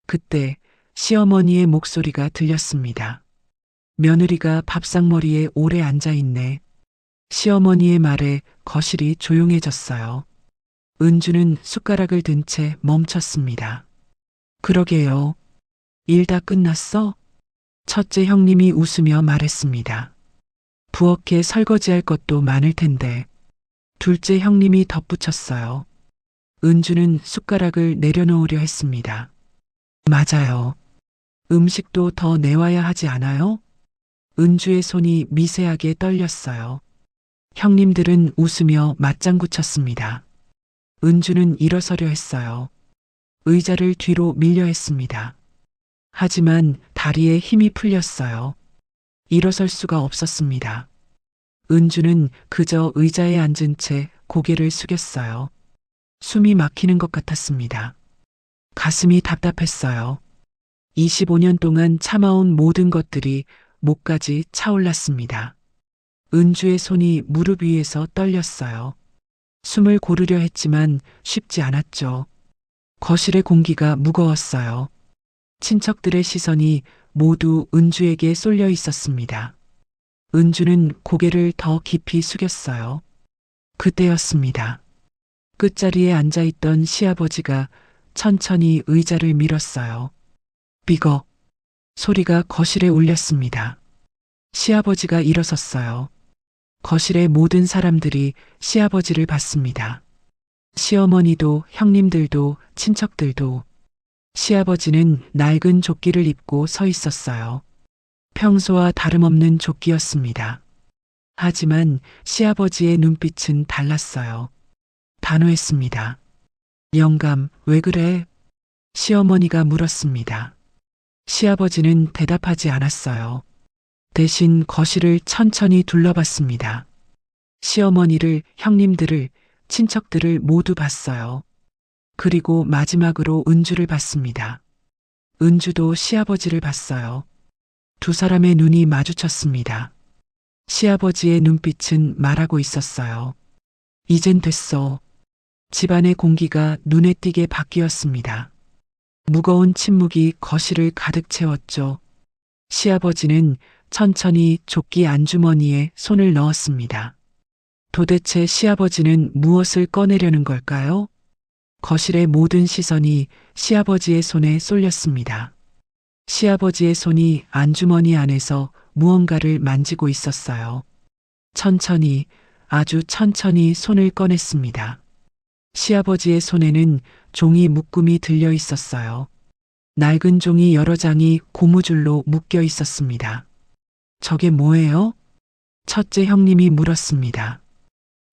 그때 시어머니의 목소리가 들렸습니다. 며느리가 밥상머리에 오래 앉아 있네. 시어머니의 말에 거실이 조용해졌어요. 은주는 숟가락을 든 채 멈췄습니다. 그러게요. 일 다 끝났어? 첫째 형님이 웃으며 말했습니다. 부엌에 설거지할 것도 많을 텐데. 둘째 형님이 덧붙였어요. 은주는 숟가락을 내려놓으려 했습니다. 맞아요. 음식도 더 내와야 하지 않아요? 은주의 손이 미세하게 떨렸어요. 형님들은 웃으며 맞장구 쳤습니다. 은주는 일어서려 했어요. 의자를 뒤로 밀려 했습니다. 하지만 다리에 힘이 풀렸어요. 일어설 수가 없었습니다. 은주는 그저 의자에 앉은 채 고개를 숙였어요. 숨이 막히는 것 같았습니다. 가슴이 답답했어요. 25년 동안 참아온 모든 것들이 목까지 차올랐습니다. 은주의 손이 무릎 위에서 떨렸어요. 숨을 고르려 했지만 쉽지 않았죠. 거실의 공기가 무거웠어요. 친척들의 시선이 모두 은주에게 쏠려 있었습니다. 은주는 고개를 더 깊이 숙였어요. 그때였습니다. 끝자리에 앉아있던 시아버지가 천천히 의자를 밀었어요. 삐걱 소리가 거실에 울렸습니다. 시아버지가 일어섰어요. 거실의 모든 사람들이 시아버지를 봤습니다. 시어머니도 형님들도 친척들도. 시아버지는 낡은 조끼를 입고 서 있었어요. 평소와 다름없는 조끼였습니다. 하지만 시아버지의 눈빛은 달랐어요. 단호했습니다. 영감, 왜 그래? 시어머니가 물었습니다. 시아버지는 대답하지 않았어요. 대신 거실을 천천히 둘러봤습니다. 시어머니를, 형님들을, 친척들을 모두 봤어요. 그리고 마지막으로 은주를 봤습니다. 은주도 시아버지를 봤어요. 두 사람의 눈이 마주쳤습니다. 시아버지의 눈빛은 말하고 있었어요. 이젠 됐어. 집안의 공기가 눈에 띄게 바뀌었습니다. 무거운 침묵이 거실을 가득 채웠죠. 시아버지는 천천히 조끼 안주머니에 손을 넣었습니다. 도대체 시아버지는 무엇을 꺼내려는 걸까요? 거실의 모든 시선이 시아버지의 손에 쏠렸습니다. 시아버지의 손이 안주머니 안에서 무언가를 만지고 있었어요. 천천히, 아주 천천히 손을 꺼냈습니다. 시아버지의 손에는 종이 묶음이 들려 있었어요. 낡은 종이 여러 장이 고무줄로 묶여 있었습니다. 저게 뭐예요? 첫째 형님이 물었습니다.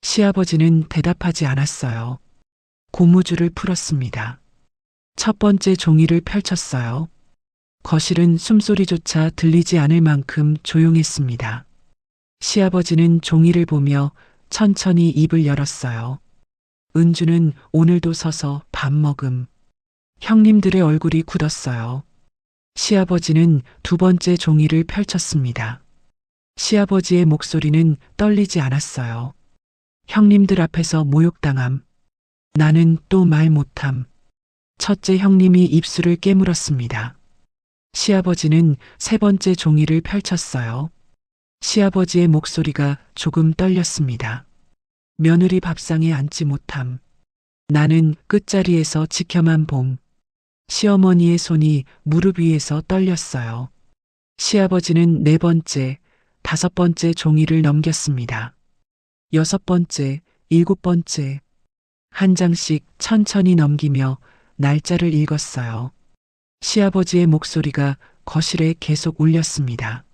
시아버지는 대답하지 않았어요. 고무줄을 풀었습니다. 첫 번째 종이를 펼쳤어요. 거실은 숨소리조차 들리지 않을 만큼 조용했습니다. 시아버지는 종이를 보며 천천히 입을 열었어요. 은주는 오늘도 서서 밥 먹음. 형님들의 얼굴이 굳었어요. 시아버지는 두 번째 종이를 펼쳤습니다. 시아버지의 목소리는 떨리지 않았어요. 형님들 앞에서 모욕당함. 나는 또 말 못함. 첫째 형님이 입술을 깨물었습니다. 시아버지는 세 번째 종이를 펼쳤어요. 시아버지의 목소리가 조금 떨렸습니다. 며느리 밥상에 앉지 못함. 나는 끝자리에서 지켜만 봄. 시어머니의 손이 무릎 위에서 떨렸어요. 시아버지는 네 번째, 다섯 번째 종이를 넘겼습니다. 여섯 번째, 일곱 번째. 한 장씩 천천히 넘기며 날짜를 읽었어요. 시아버지의 목소리가 거실에 계속 울렸습니다.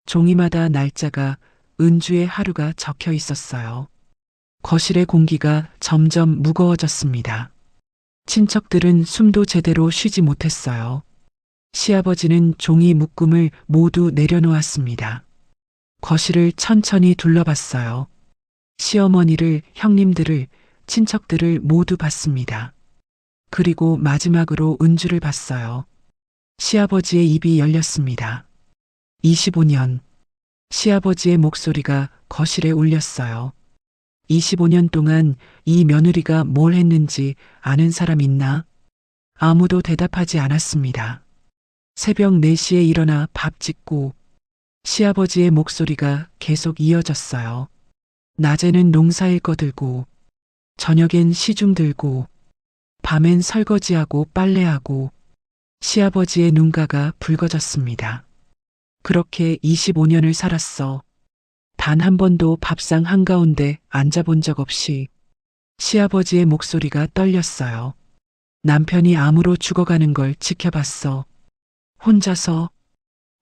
종이마다 날짜가 은주의 하루가 적혀 있었어요. 거실의 공기가 점점 무거워졌습니다. 친척들은 숨도 제대로 쉬지 못했어요. 시아버지는 종이 묶음을 모두 내려놓았습니다. 거실을 천천히 둘러봤어요. 시어머니를, 형님들을, 친척들을 모두 봤습니다. 그리고 마지막으로 은주를 봤어요. 시아버지의 입이 열렸습니다. 25년. 시아버지의 목소리가 거실에 울렸어요. 25년 동안 이 며느리가 뭘 했는지 아는 사람 있나? 아무도 대답하지 않았습니다. 새벽 4시에 일어나 밥 짓고 시아버지의 목소리가 계속 이어졌어요. 낮에는 농사일 거들고 저녁엔 시중 들고 밤엔 설거지하고 빨래하고. 시아버지의 눈가가 붉어졌습니다. 그렇게 25년을 살았어. 단 한 번도 밥상 한가운데 앉아본 적 없이. 시아버지의 목소리가 떨렸어요. 남편이 암으로 죽어가는 걸 지켜봤어. 혼자서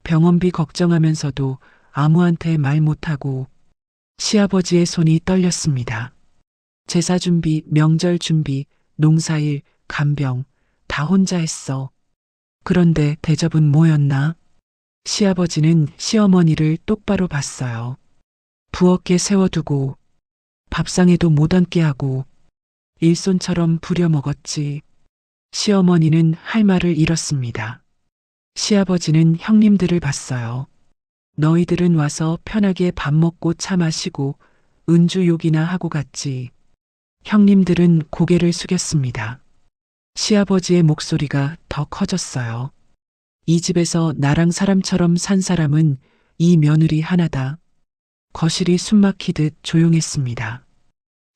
병원비 걱정하면서도 아무한테 말 못하고. 시아버지의 손이 떨렸습니다. 제사 준비, 명절 준비, 농사일, 간병 다 혼자 했어. 그런데 대접은 뭐였나? 시아버지는 시어머니를 똑바로 봤어요. 부엌에 세워두고 밥상에도 못 앉게 하고 일손처럼 부려먹었지. 시어머니는 할 말을 잃었습니다. 시아버지는 형님들을 봤어요. 너희들은 와서 편하게 밥 먹고 차 마시고 은주 욕이나 하고 갔지. 형님들은 고개를 숙였습니다. 시아버지의 목소리가 더 커졌어요. 이 집에서 나랑 사람처럼 산 사람은 이 며느리 하나다. 거실이 숨막히듯 조용했습니다.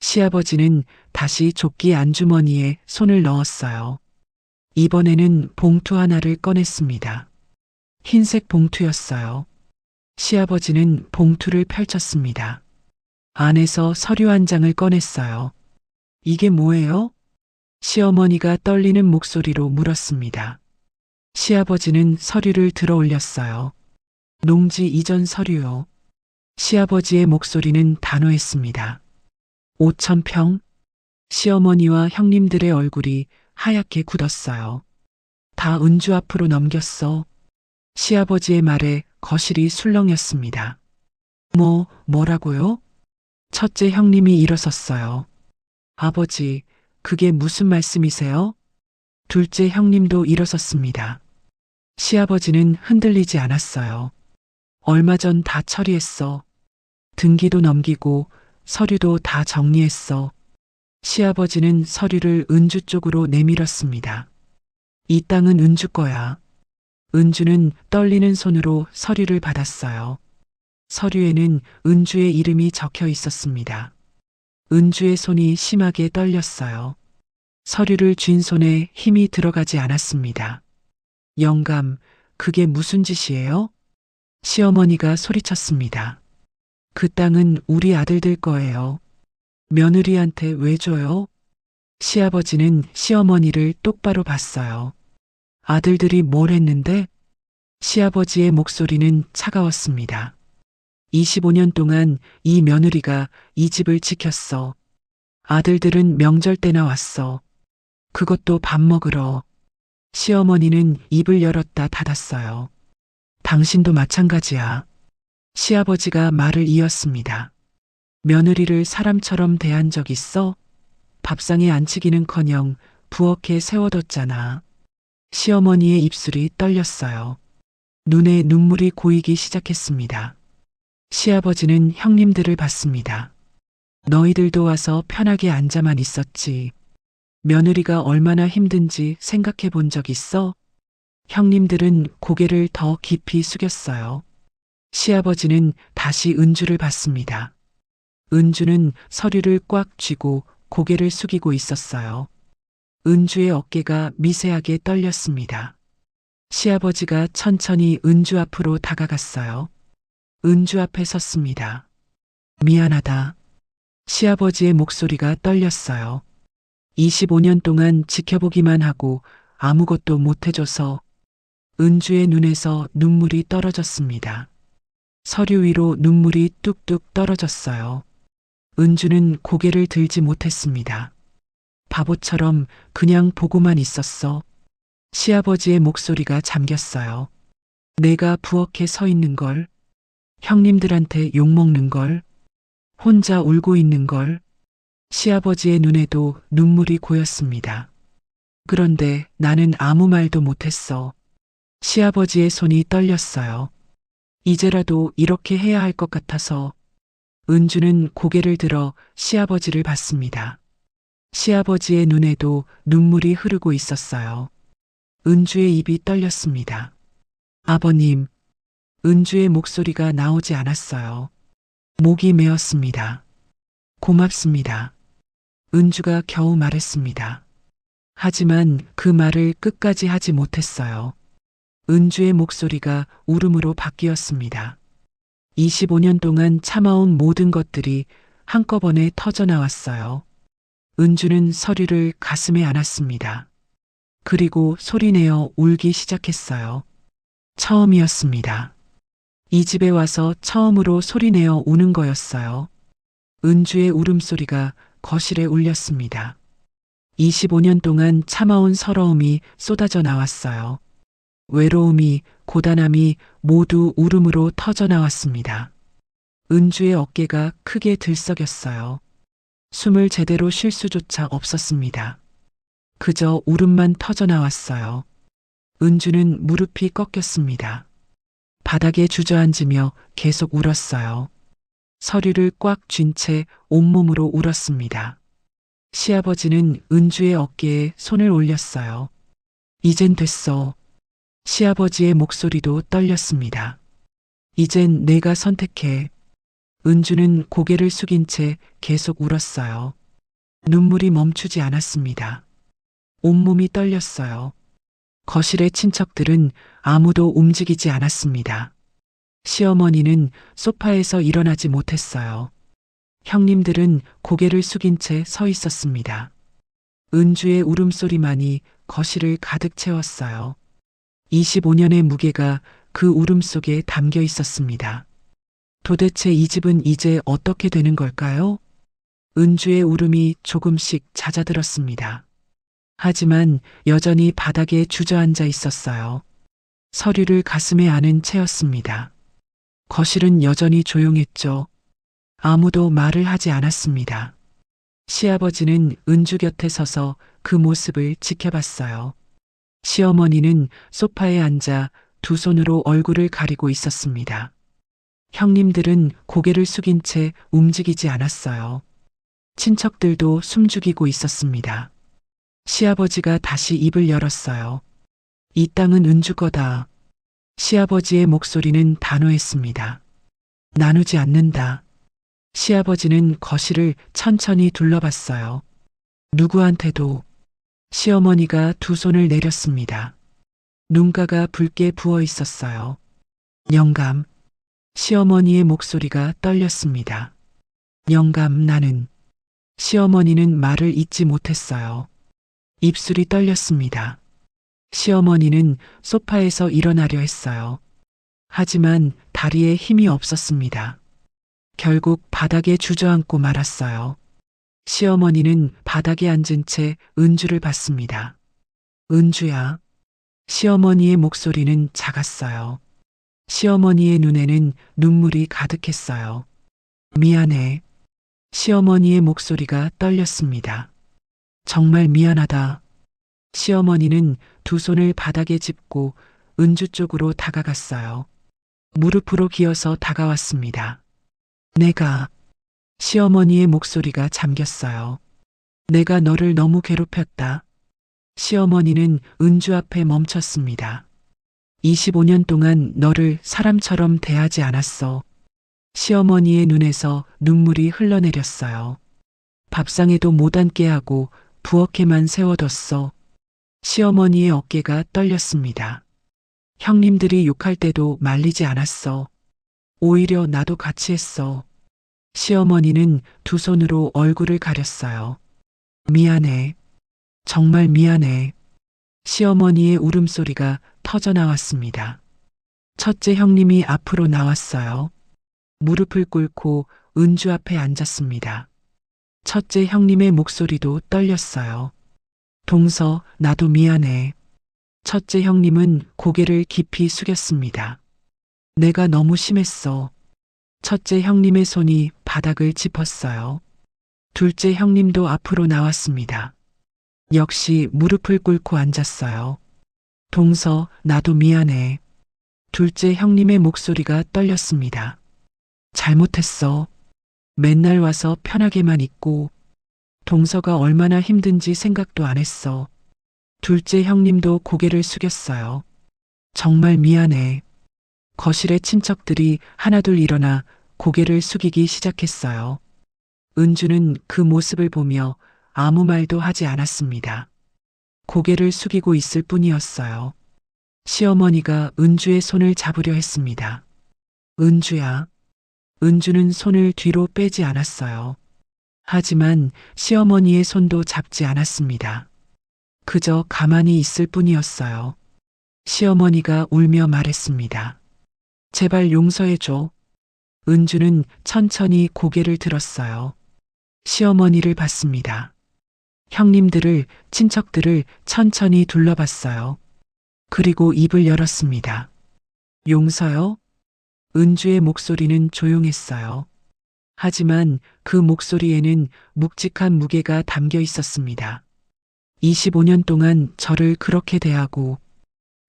시아버지는 다시 조끼 안주머니에 손을 넣었어요. 이번에는 봉투 하나를 꺼냈습니다. 흰색 봉투였어요. 시아버지는 봉투를 펼쳤습니다. 안에서 서류 한 장을 꺼냈어요. 이게 뭐예요? 시어머니가 떨리는 목소리로 물었습니다. 시아버지는 서류를 들어 올렸어요. 농지 이전 서류요. 시아버지의 목소리는 단호했습니다. 5,000평? 시어머니와 형님들의 얼굴이 하얗게 굳었어요. 다 은주 앞으로 넘겼어. 시아버지의 말에 거실이 술렁였습니다. 뭐라고요? 첫째 형님이 일어섰어요. 아버지, 그게 무슨 말씀이세요? 둘째 형님도 일어섰습니다. 시아버지는 흔들리지 않았어요. 얼마 전 다 처리했어. 등기도 넘기고 서류도 다 정리했어. 시아버지는 서류를 은주 쪽으로 내밀었습니다. 이 땅은 은주 거야. 은주는 떨리는 손으로 서류를 받았어요. 서류에는 은주의 이름이 적혀 있었습니다. 은주의 손이 심하게 떨렸어요. 서류를 쥔 손에 힘이 들어가지 않았습니다. 영감, 그게 무슨 짓이에요? 시어머니가 소리쳤습니다. 그 땅은 우리 아들들 거예요. 며느리한테 왜 줘요? 시아버지는 시어머니를 똑바로 봤어요. 아들들이 뭘 했는데? 시아버지의 목소리는 차가웠습니다. 25년 동안 이 며느리가 이 집을 지켰어. 아들들은 명절 때나 왔어. 그것도 밥 먹으러. 시어머니는 입을 열었다 닫았어요. 당신도 마찬가지야. 시아버지가 말을 이었습니다. 며느리를 사람처럼 대한 적 있어? 밥상에 앉히기는커녕 부엌에 세워뒀잖아. 시어머니의 입술이 떨렸어요. 눈에 눈물이 고이기 시작했습니다. 시아버지는 형님들을 봤습니다. 너희들도 와서 편하게 앉아만 있었지. 며느리가 얼마나 힘든지 생각해 본 적 있어? 형님들은 고개를 더 깊이 숙였어요. 시아버지는 다시 은주를 봤습니다. 은주는 서류를 꽉 쥐고 고개를 숙이고 있었어요. 은주의 어깨가 미세하게 떨렸습니다. 시아버지가 천천히 은주 앞으로 다가갔어요. 은주 앞에 섰습니다. 미안하다. 시아버지의 목소리가 떨렸어요. 25년 동안 지켜보기만 하고 아무것도 못해줘서. 은주의 눈에서 눈물이 떨어졌습니다. 서류 위로 눈물이 뚝뚝 떨어졌어요. 은주는 고개를 들지 못했습니다. 바보처럼 그냥 보고만 있었어. 시아버지의 목소리가 잠겼어요. 내가 부엌에 서 있는 걸, 형님들한테 욕먹는 걸, 혼자 울고 있는 걸. 시아버지의 눈에도 눈물이 고였습니다. 그런데 나는 아무 말도 못했어. 시아버지의 손이 떨렸어요. 이제라도 이렇게 해야 할 것 같아서. 은주는 고개를 들어 시아버지를 봤습니다. 시아버지의 눈에도 눈물이 흐르고 있었어요. 은주의 입이 떨렸습니다. 아버님, 은주의 목소리가 나오지 않았어요. 목이 메었습니다. 고맙습니다. 은주가 겨우 말했습니다. 하지만 그 말을 끝까지 하지 못했어요. 은주의 목소리가 울음으로 바뀌었습니다. 25년 동안 참아온 모든 것들이 한꺼번에 터져나왔어요. 은주는 서류를 가슴에 안았습니다. 그리고 소리내어 울기 시작했어요. 처음이었습니다. 이 집에 와서 처음으로 소리내어 우는 거였어요. 은주의 울음소리가 거실에 울렸습니다. 25년 동안 참아온 서러움이 쏟아져 나왔어요. 외로움이, 고단함이 모두 울음으로 터져나왔습니다. 은주의 어깨가 크게 들썩였어요. 숨을 제대로 쉴 수조차 없었습니다. 그저 울음만 터져나왔어요. 은주는 무릎이 꺾였습니다. 바닥에 주저앉으며 계속 울었어요. 서류를 꽉 쥔 채 온몸으로 울었습니다. 시아버지는 은주의 어깨에 손을 올렸어요. 이젠 됐어. 시아버지의 목소리도 떨렸습니다. 이젠 내가 선택해. 은주는 고개를 숙인 채 계속 울었어요. 눈물이 멈추지 않았습니다. 온몸이 떨렸어요. 거실의 친척들은 아무도 움직이지 않았습니다. 시어머니는 소파에서 일어나지 못했어요. 형님들은 고개를 숙인 채 서 있었습니다. 은주의 울음소리만이 거실을 가득 채웠어요. 25년의 무게가 그 울음 속에 담겨 있었습니다. 도대체 이 집은 이제 어떻게 되는 걸까요? 은주의 울음이 조금씩 잦아들었습니다. 하지만 여전히 바닥에 주저앉아 있었어요. 서류를 가슴에 안은 채였습니다. 거실은 여전히 조용했죠. 아무도 말을 하지 않았습니다. 시아버지는 은주 곁에 서서 그 모습을 지켜봤어요. 시어머니는 소파에 앉아 두 손으로 얼굴을 가리고 있었습니다. 형님들은 고개를 숙인 채 움직이지 않았어요. 친척들도 숨죽이고 있었습니다. 시아버지가 다시 입을 열었어요. 이 땅은 은주 거다. 시아버지의 목소리는 단호했습니다. 나누지 않는다. 시아버지는 거실을 천천히 둘러봤어요. 누구한테도. 시어머니가 두 손을 내렸습니다. 눈가가 붉게 부어 있었어요. 영감. 시어머니의 목소리가 떨렸습니다. 영감, 나는. 시어머니는 말을 잇지 못했어요. 입술이 떨렸습니다. 시어머니는 소파에서 일어나려 했어요. 하지만 다리에 힘이 없었습니다. 결국 바닥에 주저앉고 말았어요. 시어머니는 바닥에 앉은 채 은주를 봤습니다. 은주야. 시어머니의 목소리는 작았어요. 시어머니의 눈에는 눈물이 가득했어요. 미안해. 시어머니의 목소리가 떨렸습니다. 정말 미안하다. 시어머니는 두 손을 바닥에 짚고 은주 쪽으로 다가갔어요. 무릎으로 기어서 다가왔습니다. 내가. 시어머니의 목소리가 잠겼어요. 내가 너를 너무 괴롭혔다. 시어머니는 은주 앞에 멈췄습니다. 25년 동안 너를 사람처럼 대하지 않았어. 시어머니의 눈에서 눈물이 흘러내렸어요. 밥상에도 못 앉게 하고 부엌에만 세워뒀어. 시어머니의 어깨가 떨렸습니다. 형님들이 욕할 때도 말리지 않았어. 오히려 나도 같이 했어. 시어머니는 두 손으로 얼굴을 가렸어요. 미안해. 정말 미안해. 시어머니의 울음소리가 터져나왔습니다. 첫째 형님이 앞으로 나왔어요. 무릎을 꿇고 은주 앞에 앉았습니다. 첫째 형님의 목소리도 떨렸어요. 동서, 나도 미안해. 첫째 형님은 고개를 깊이 숙였습니다. 내가 너무 심했어. 첫째 형님의 손이 바닥을 짚었어요. 둘째 형님도 앞으로 나왔습니다. 역시 무릎을 꿇고 앉았어요. 동서, 나도 미안해. 둘째 형님의 목소리가 떨렸습니다. 잘못했어. 맨날 와서 편하게만 있고, 동서가 얼마나 힘든지 생각도 안 했어. 둘째 형님도 고개를 숙였어요. 정말 미안해. 거실의 친척들이 하나둘 일어나 고개를 숙이기 시작했어요. 은주는 그 모습을 보며 아무 말도 하지 않았습니다. 고개를 숙이고 있을 뿐이었어요. 시어머니가 은주의 손을 잡으려 했습니다. 은주야. 은주는 손을 뒤로 빼지 않았어요. 하지만 시어머니의 손도 잡지 않았습니다. 그저 가만히 있을 뿐이었어요. 시어머니가 울며 말했습니다. 제발 용서해줘. 은주는 천천히 고개를 들었어요. 시어머니를 봤습니다. 형님들을, 친척들을 천천히 둘러봤어요. 그리고 입을 열었습니다. 용서요? 은주의 목소리는 조용했어요. 하지만 그 목소리에는 묵직한 무게가 담겨 있었습니다. 25년 동안 저를 그렇게 대하고.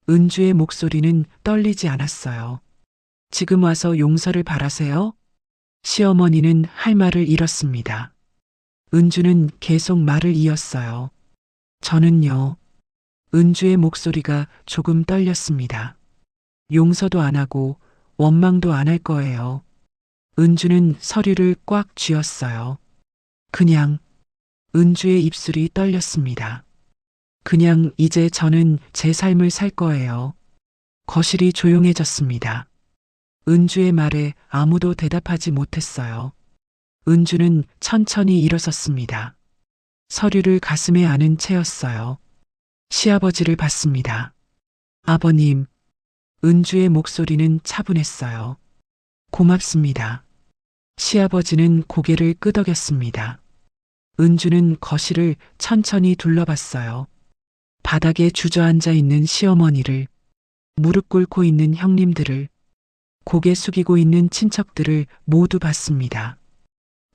은주의 목소리는 떨리지 않았어요. 지금 와서 용서를 바라세요? 시어머니는 할 말을 잃었습니다. 은주는 계속 말을 이었어요. 저는요. 은주의 목소리가 조금 떨렸습니다. 용서도 안 하고 원망도 안 할 거예요. 은주는 서류를 꽉 쥐었어요. 그냥. 은주의 입술이 떨렸습니다. 그냥 이제 저는 제 삶을 살 거예요. 거실이 조용해졌습니다. 은주의 말에 아무도 대답하지 못했어요. 은주는 천천히 일어섰습니다. 서류를 가슴에 안은 채였어요. 시아버지를 봤습니다. 아버님. 은주의 목소리는 차분했어요. 고맙습니다. 시아버지는 고개를 끄덕였습니다. 은주는 거실을 천천히 둘러봤어요. 바닥에 주저앉아 있는 시어머니를, 무릎 꿇고 있는 형님들을, 고개 숙이고 있는 친척들을 모두 봤습니다.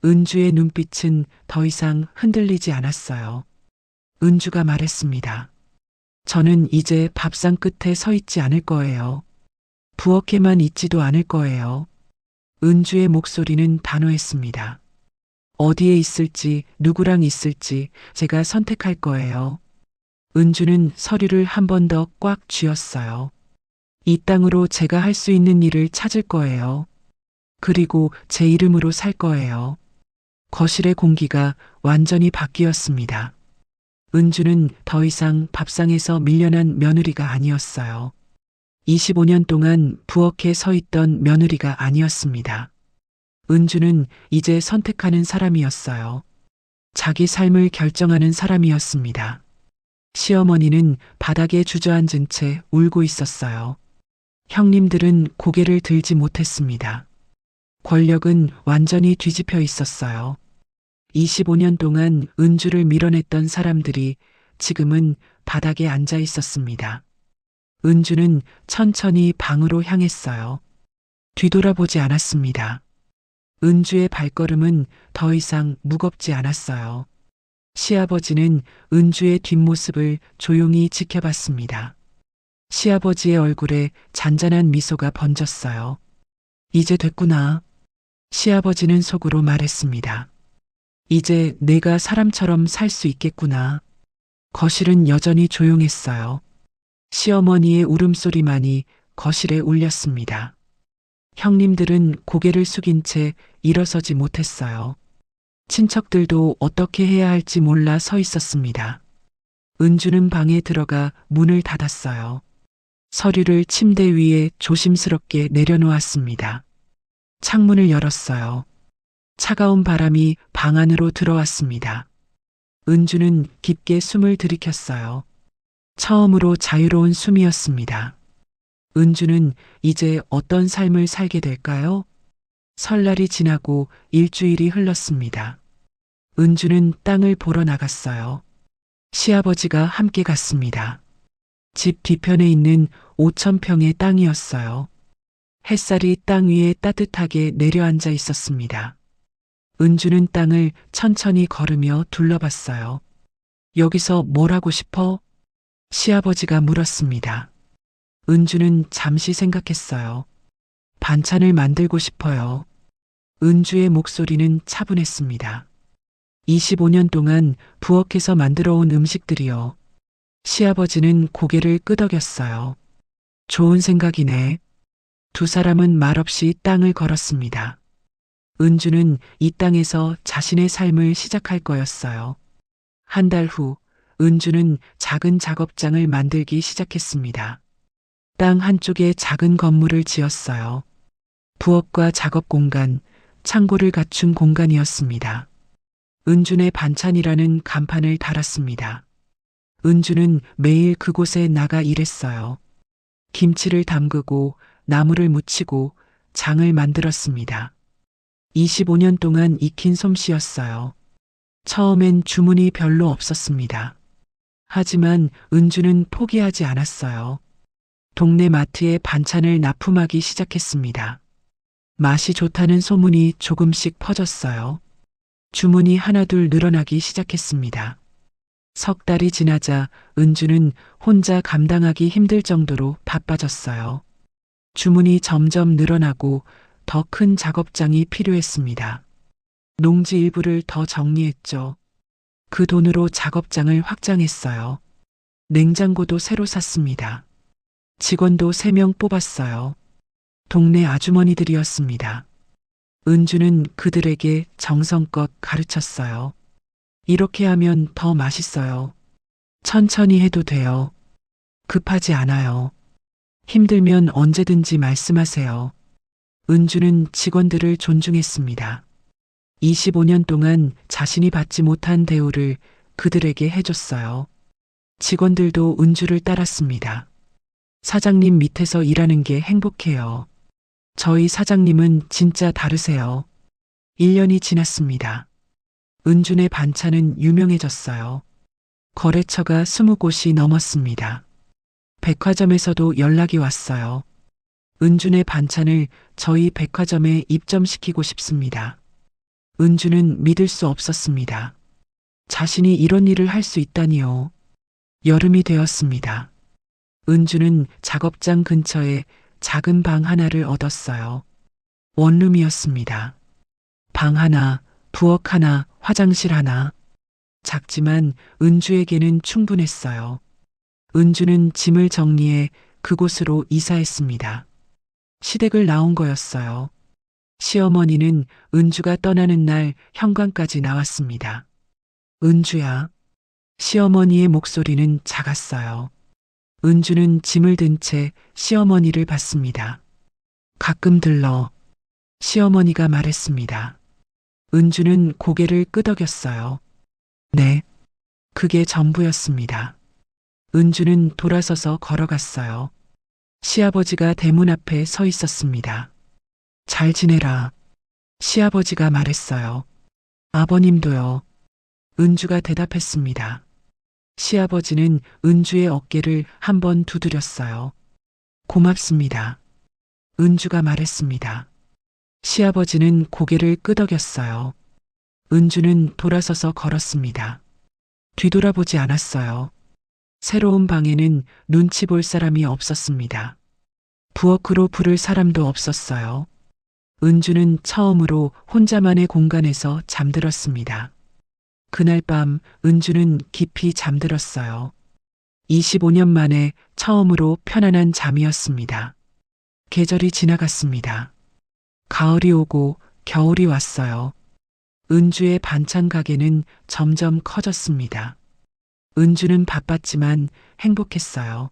은주의 눈빛은 더 이상 흔들리지 않았어요. 은주가 말했습니다. 저는 이제 밥상 끝에 서 있지 않을 거예요. 부엌에만 있지도 않을 거예요. 은주의 목소리는 단호했습니다. 어디에 있을지, 누구랑 있을지 제가 선택할 거예요. 은주는 서류를 한 번 더 꽉 쥐었어요. 이 땅으로 제가 할 수 있는 일을 찾을 거예요. 그리고 제 이름으로 살 거예요. 거실의 공기가 완전히 바뀌었습니다. 은주는 더 이상 밥상에서 밀려난 며느리가 아니었어요. 25년 동안 부엌에 서 있던 며느리가 아니었습니다. 은주는 이제 선택하는 사람이었어요. 자기 삶을 결정하는 사람이었습니다. 시어머니는 바닥에 주저앉은 채 울고 있었어요. 형님들은 고개를 들지 못했습니다. 권력은 완전히 뒤집혀 있었어요. 25년 동안 은주를 밀어냈던 사람들이 지금은 바닥에 앉아 있었습니다. 은주는 천천히 방으로 향했어요. 뒤돌아보지 않았습니다. 은주의 발걸음은 더 이상 무겁지 않았어요. 시아버지는 은주의 뒷모습을 조용히 지켜봤습니다. 시아버지의 얼굴에 잔잔한 미소가 번졌어요. 이제 됐구나. 시아버지는 속으로 말했습니다. 이제 내가 사람처럼 살 수 있겠구나. 거실은 여전히 조용했어요. 시어머니의 울음소리만이 거실에 울렸습니다. 형님들은 고개를 숙인 채 일어서지 못했어요. 친척들도 어떻게 해야 할지 몰라 서 있었습니다. 은주는 방에 들어가 문을 닫았어요. 서류를 침대 위에 조심스럽게 내려놓았습니다. 창문을 열었어요. 차가운 바람이 방 안으로 들어왔습니다. 은주는 깊게 숨을 들이켰어요. 처음으로 자유로운 숨이었습니다. 은주는 이제 어떤 삶을 살게 될까요? 설날이 지나고 일주일이 흘렀습니다. 은주는 땅을 보러 나갔어요. 시아버지가 함께 갔습니다. 집 뒤편에 있는 5,000평의 땅이었어요. 햇살이 땅 위에 따뜻하게 내려앉아 있었습니다. 은주는 땅을 천천히 걸으며 둘러봤어요. 여기서 뭘 하고 싶어? 시아버지가 물었습니다. 은주는 잠시 생각했어요. 반찬을 만들고 싶어요. 은주의 목소리는 차분했습니다. 25년 동안 부엌에서 만들어 온 음식들이요. 시아버지는 고개를 끄덕였어요. 좋은 생각이네. 두 사람은 말없이 땅을 걸었습니다. 은주는 이 땅에서 자신의 삶을 시작할 거였어요. 한 달 후, 은주는 작은 작업장을 만들기 시작했습니다. 땅 한쪽에 작은 건물을 지었어요. 부엌과 작업 공간, 창고를 갖춘 공간이었습니다. 은준의 반찬이라는 간판을 달았습니다. 은주는 매일 그곳에 나가 일했어요. 김치를 담그고 나무를 묻히고 장을 만들었습니다. 25년 동안 익힌 솜씨였어요. 처음엔 주문이 별로 없었습니다. 하지만 은주는 포기하지 않았어요. 동네 마트에 반찬을 납품하기 시작했습니다. 맛이 좋다는 소문이 조금씩 퍼졌어요. 주문이 하나둘 늘어나기 시작했습니다. 석 달이 지나자 은주는 혼자 감당하기 힘들 정도로 바빠졌어요. 주문이 점점 늘어나고 더 큰 작업장이 필요했습니다. 농지 일부를 더 정리했죠. 그 돈으로 작업장을 확장했어요. 냉장고도 새로 샀습니다. 직원도 3명 뽑았어요. 동네 아주머니들이었습니다. 은주는 그들에게 정성껏 가르쳤어요. 이렇게 하면 더 맛있어요. 천천히 해도 돼요. 급하지 않아요. 힘들면 언제든지 말씀하세요. 은주는 직원들을 존중했습니다. 25년 동안 자신이 받지 못한 대우를 그들에게 해줬어요. 직원들도 은주를 따랐습니다. 사장님 밑에서 일하는 게 행복해요. 저희 사장님은 진짜 다르세요. 1년이 지났습니다. 은준의 반찬은 유명해졌어요. 거래처가 20곳이 넘었습니다. 백화점에서도 연락이 왔어요. 은준의 반찬을 저희 백화점에 입점시키고 싶습니다. 은주는 믿을 수 없었습니다. 자신이 이런 일을 할 수 있다니요. 여름이 되었습니다. 은주는 작업장 근처에 작은 방 하나를 얻었어요. 원룸이었습니다. 방 하나, 부엌 하나, 화장실 하나. 작지만 은주에게는 충분했어요. 은주는 짐을 정리해 그곳으로 이사했습니다. 시댁을 나온 거였어요. 시어머니는 은주가 떠나는 날 현관까지 나왔습니다. 은주야. 시어머니의 목소리는 작았어요. 은주는 짐을 든 채 시어머니를 봤습니다. 가끔 들러. 시어머니가 말했습니다. 은주는 고개를 끄덕였어요. 네. 그게 전부였습니다. 은주는 돌아서서 걸어갔어요. 시아버지가 대문 앞에 서 있었습니다. 잘 지내라. 시아버지가 말했어요. 아버님도요. 은주가 대답했습니다. 시아버지는 은주의 어깨를 한번 두드렸어요. 고맙습니다. 은주가 말했습니다. 시아버지는 고개를 끄덕였어요. 은주는 돌아서서 걸었습니다. 뒤돌아보지 않았어요. 새로운 방에는 눈치 볼 사람이 없었습니다. 부엌으로 부를 사람도 없었어요. 은주는 처음으로 혼자만의 공간에서 잠들었습니다. 그날 밤 은주는 깊이 잠들었어요. 25년 만에 처음으로 편안한 잠이었습니다. 계절이 지나갔습니다. 가을이 오고 겨울이 왔어요. 은주의 반찬 가게는 점점 커졌습니다. 은주는 바빴지만 행복했어요.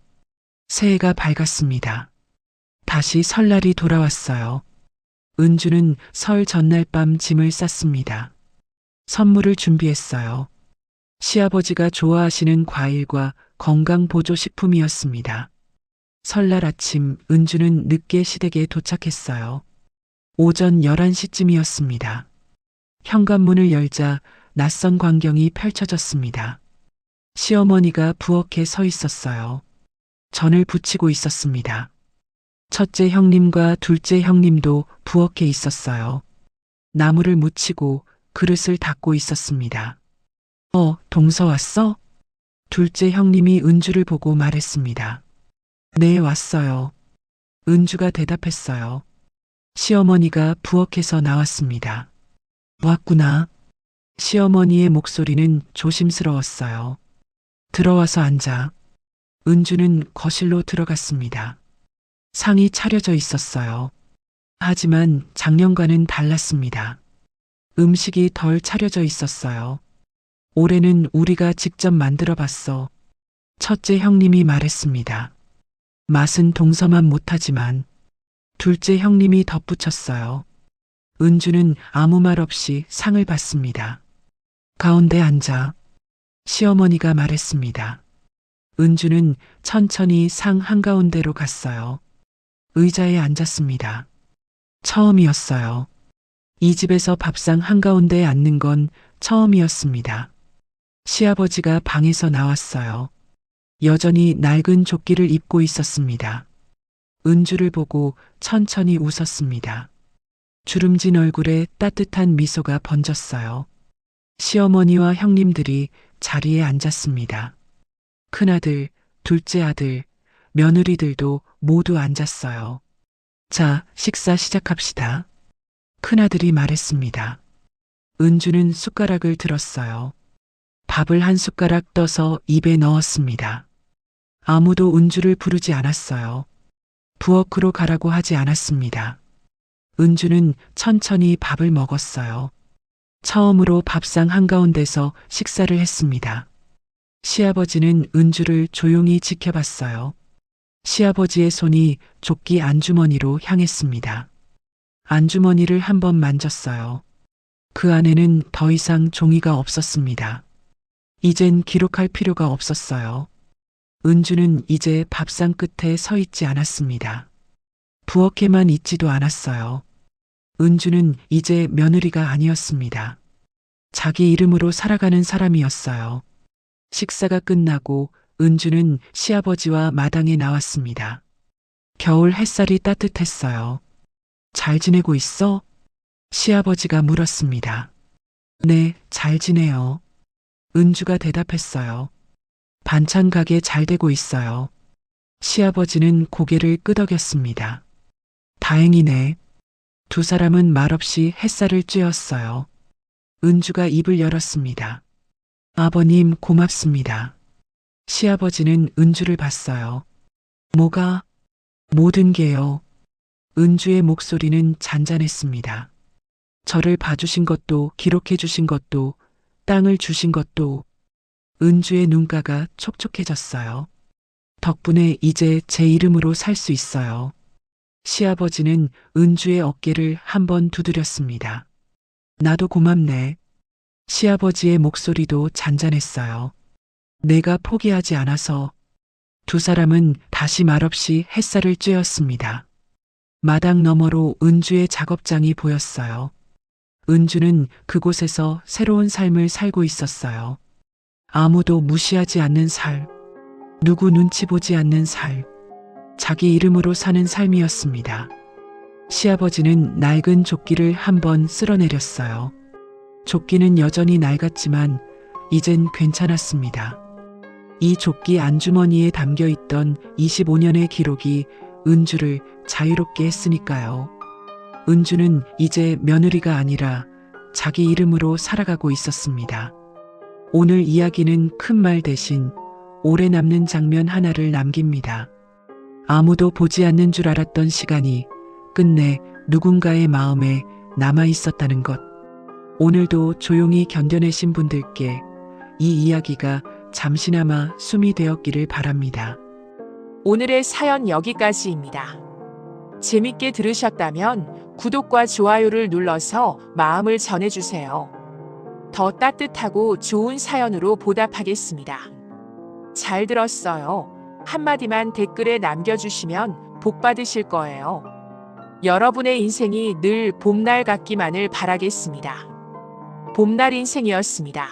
새해가 밝았습니다. 다시 설날이 돌아왔어요. 은주는 설 전날 밤 짐을 쌌습니다. 선물을 준비했어요. 시아버지가 좋아하시는 과일과 건강보조식품이었습니다. 설날 아침 은주는 늦게 시댁에 도착했어요. 오전 11시쯤이었습니다. 현관문을 열자 낯선 광경이 펼쳐졌습니다. 시어머니가 부엌에 서 있었어요. 전을 부치고 있었습니다. 첫째 형님과 둘째 형님도 부엌에 있었어요. 나무를 묻히고 그릇을 닦고 있었습니다. 동서 왔어? 둘째 형님이 은주를 보고 말했습니다. 네, 왔어요. 은주가 대답했어요. 시어머니가 부엌에서 나왔습니다. 왔구나. 시어머니의 목소리는 조심스러웠어요. 들어와서 앉아. 은주는 거실로 들어갔습니다. 상이 차려져 있었어요. 하지만 작년과는 달랐습니다. 음식이 덜 차려져 있었어요. 올해는 우리가 직접 만들어 봤어. 첫째 형님이 말했습니다. 맛은 동서만 못하지만. 둘째 형님이 덧붙였어요. 은주는 아무 말 없이 상을 받습니다. 가운데 앉아. 시어머니가 말했습니다. 은주는 천천히 상 한가운데로 갔어요. 의자에 앉았습니다. 처음이었어요. 이 집에서 밥상 한가운데에 앉는 건 처음이었습니다. 시아버지가 방에서 나왔어요. 여전히 낡은 조끼를 입고 있었습니다. 은주를 보고 천천히 웃었습니다. 주름진 얼굴에 따뜻한 미소가 번졌어요. 시어머니와 형님들이 자리에 앉았습니다. 큰아들, 둘째 아들, 며느리들도 모두 앉았어요. 자, 식사 시작합시다. 큰아들이 말했습니다. 은주는 숟가락을 들었어요. 밥을 한 숟가락 떠서 입에 넣었습니다. 아무도 은주를 부르지 않았어요. 부엌으로 가라고 하지 않았습니다. 은주는 천천히 밥을 먹었어요. 처음으로 밥상 한가운데서 식사를 했습니다. 시아버지는 은주를 조용히 지켜봤어요. 시아버지의 손이 조끼 안주머니로 향했습니다. 안주머니를 한번 만졌어요. 그 안에는 더 이상 종이가 없었습니다. 이젠 기록할 필요가 없었어요. 은주는 이제 밥상 끝에 서 있지 않았습니다. 부엌에만 있지도 않았어요. 은주는 이제 며느리가 아니었습니다. 자기 이름으로 살아가는 사람이었어요. 식사가 끝나고 은주는 시아버지와 마당에 나왔습니다. 겨울 햇살이 따뜻했어요. 잘 지내고 있어? 시아버지가 물었습니다. 네, 잘 지내요. 은주가 대답했어요. 반찬 가게 잘 되고 있어요. 시아버지는 고개를 끄덕였습니다. 다행이네. 두 사람은 말없이 햇살을 쬐었어요. 은주가 입을 열었습니다. 아버님 고맙습니다. 시아버지는 은주를 봤어요. 뭐가? 모든 게요. 은주의 목소리는 잔잔했습니다. 저를 봐주신 것도 기록해 주신 것도 땅을 주신 것도. 은주의 눈가가 촉촉해졌어요. 덕분에 이제 제 이름으로 살 수 있어요. 시아버지는 은주의 어깨를 한번 두드렸습니다. 나도 고맙네. 시아버지의 목소리도 잔잔했어요. 내가 포기하지 않아서. 두 사람은 다시 말없이 햇살을 쬐었습니다. 마당 너머로 은주의 작업장이 보였어요. 은주는 그곳에서 새로운 삶을 살고 있었어요. 아무도 무시하지 않는 삶, 누구 눈치 보지 않는 삶, 자기 이름으로 사는 삶이었습니다. 시아버지는 낡은 조끼를 한번 쓸어내렸어요. 조끼는 여전히 낡았지만 이젠 괜찮았습니다. 이 조끼 안주머니에 담겨 있던 25년의 기록이 은주를 자유롭게 했으니까요. 은주는 이제 며느리가 아니라 자기 이름으로 살아가고 있었습니다. 오늘 이야기는 큰 말 대신 오래 남는 장면 하나를 남깁니다. 아무도 보지 않는 줄 알았던 시간이 끝내 누군가의 마음에 남아 있었다는 것. 오늘도 조용히 견뎌내신 분들께 이 이야기가 잠시나마 숨이 되었기를 바랍니다. 오늘의 사연 여기까지입니다. 재밌게 들으셨다면 구독과 좋아요를 눌러서 마음을 전해주세요. 더 따뜻하고 좋은 사연으로 보답하겠습니다. 잘 들었어요. 한마디만 댓글에 남겨주시면 복 받으실 거예요. 여러분의 인생이 늘 봄날 같기만을 바라겠습니다. 봄날 인생이었습니다.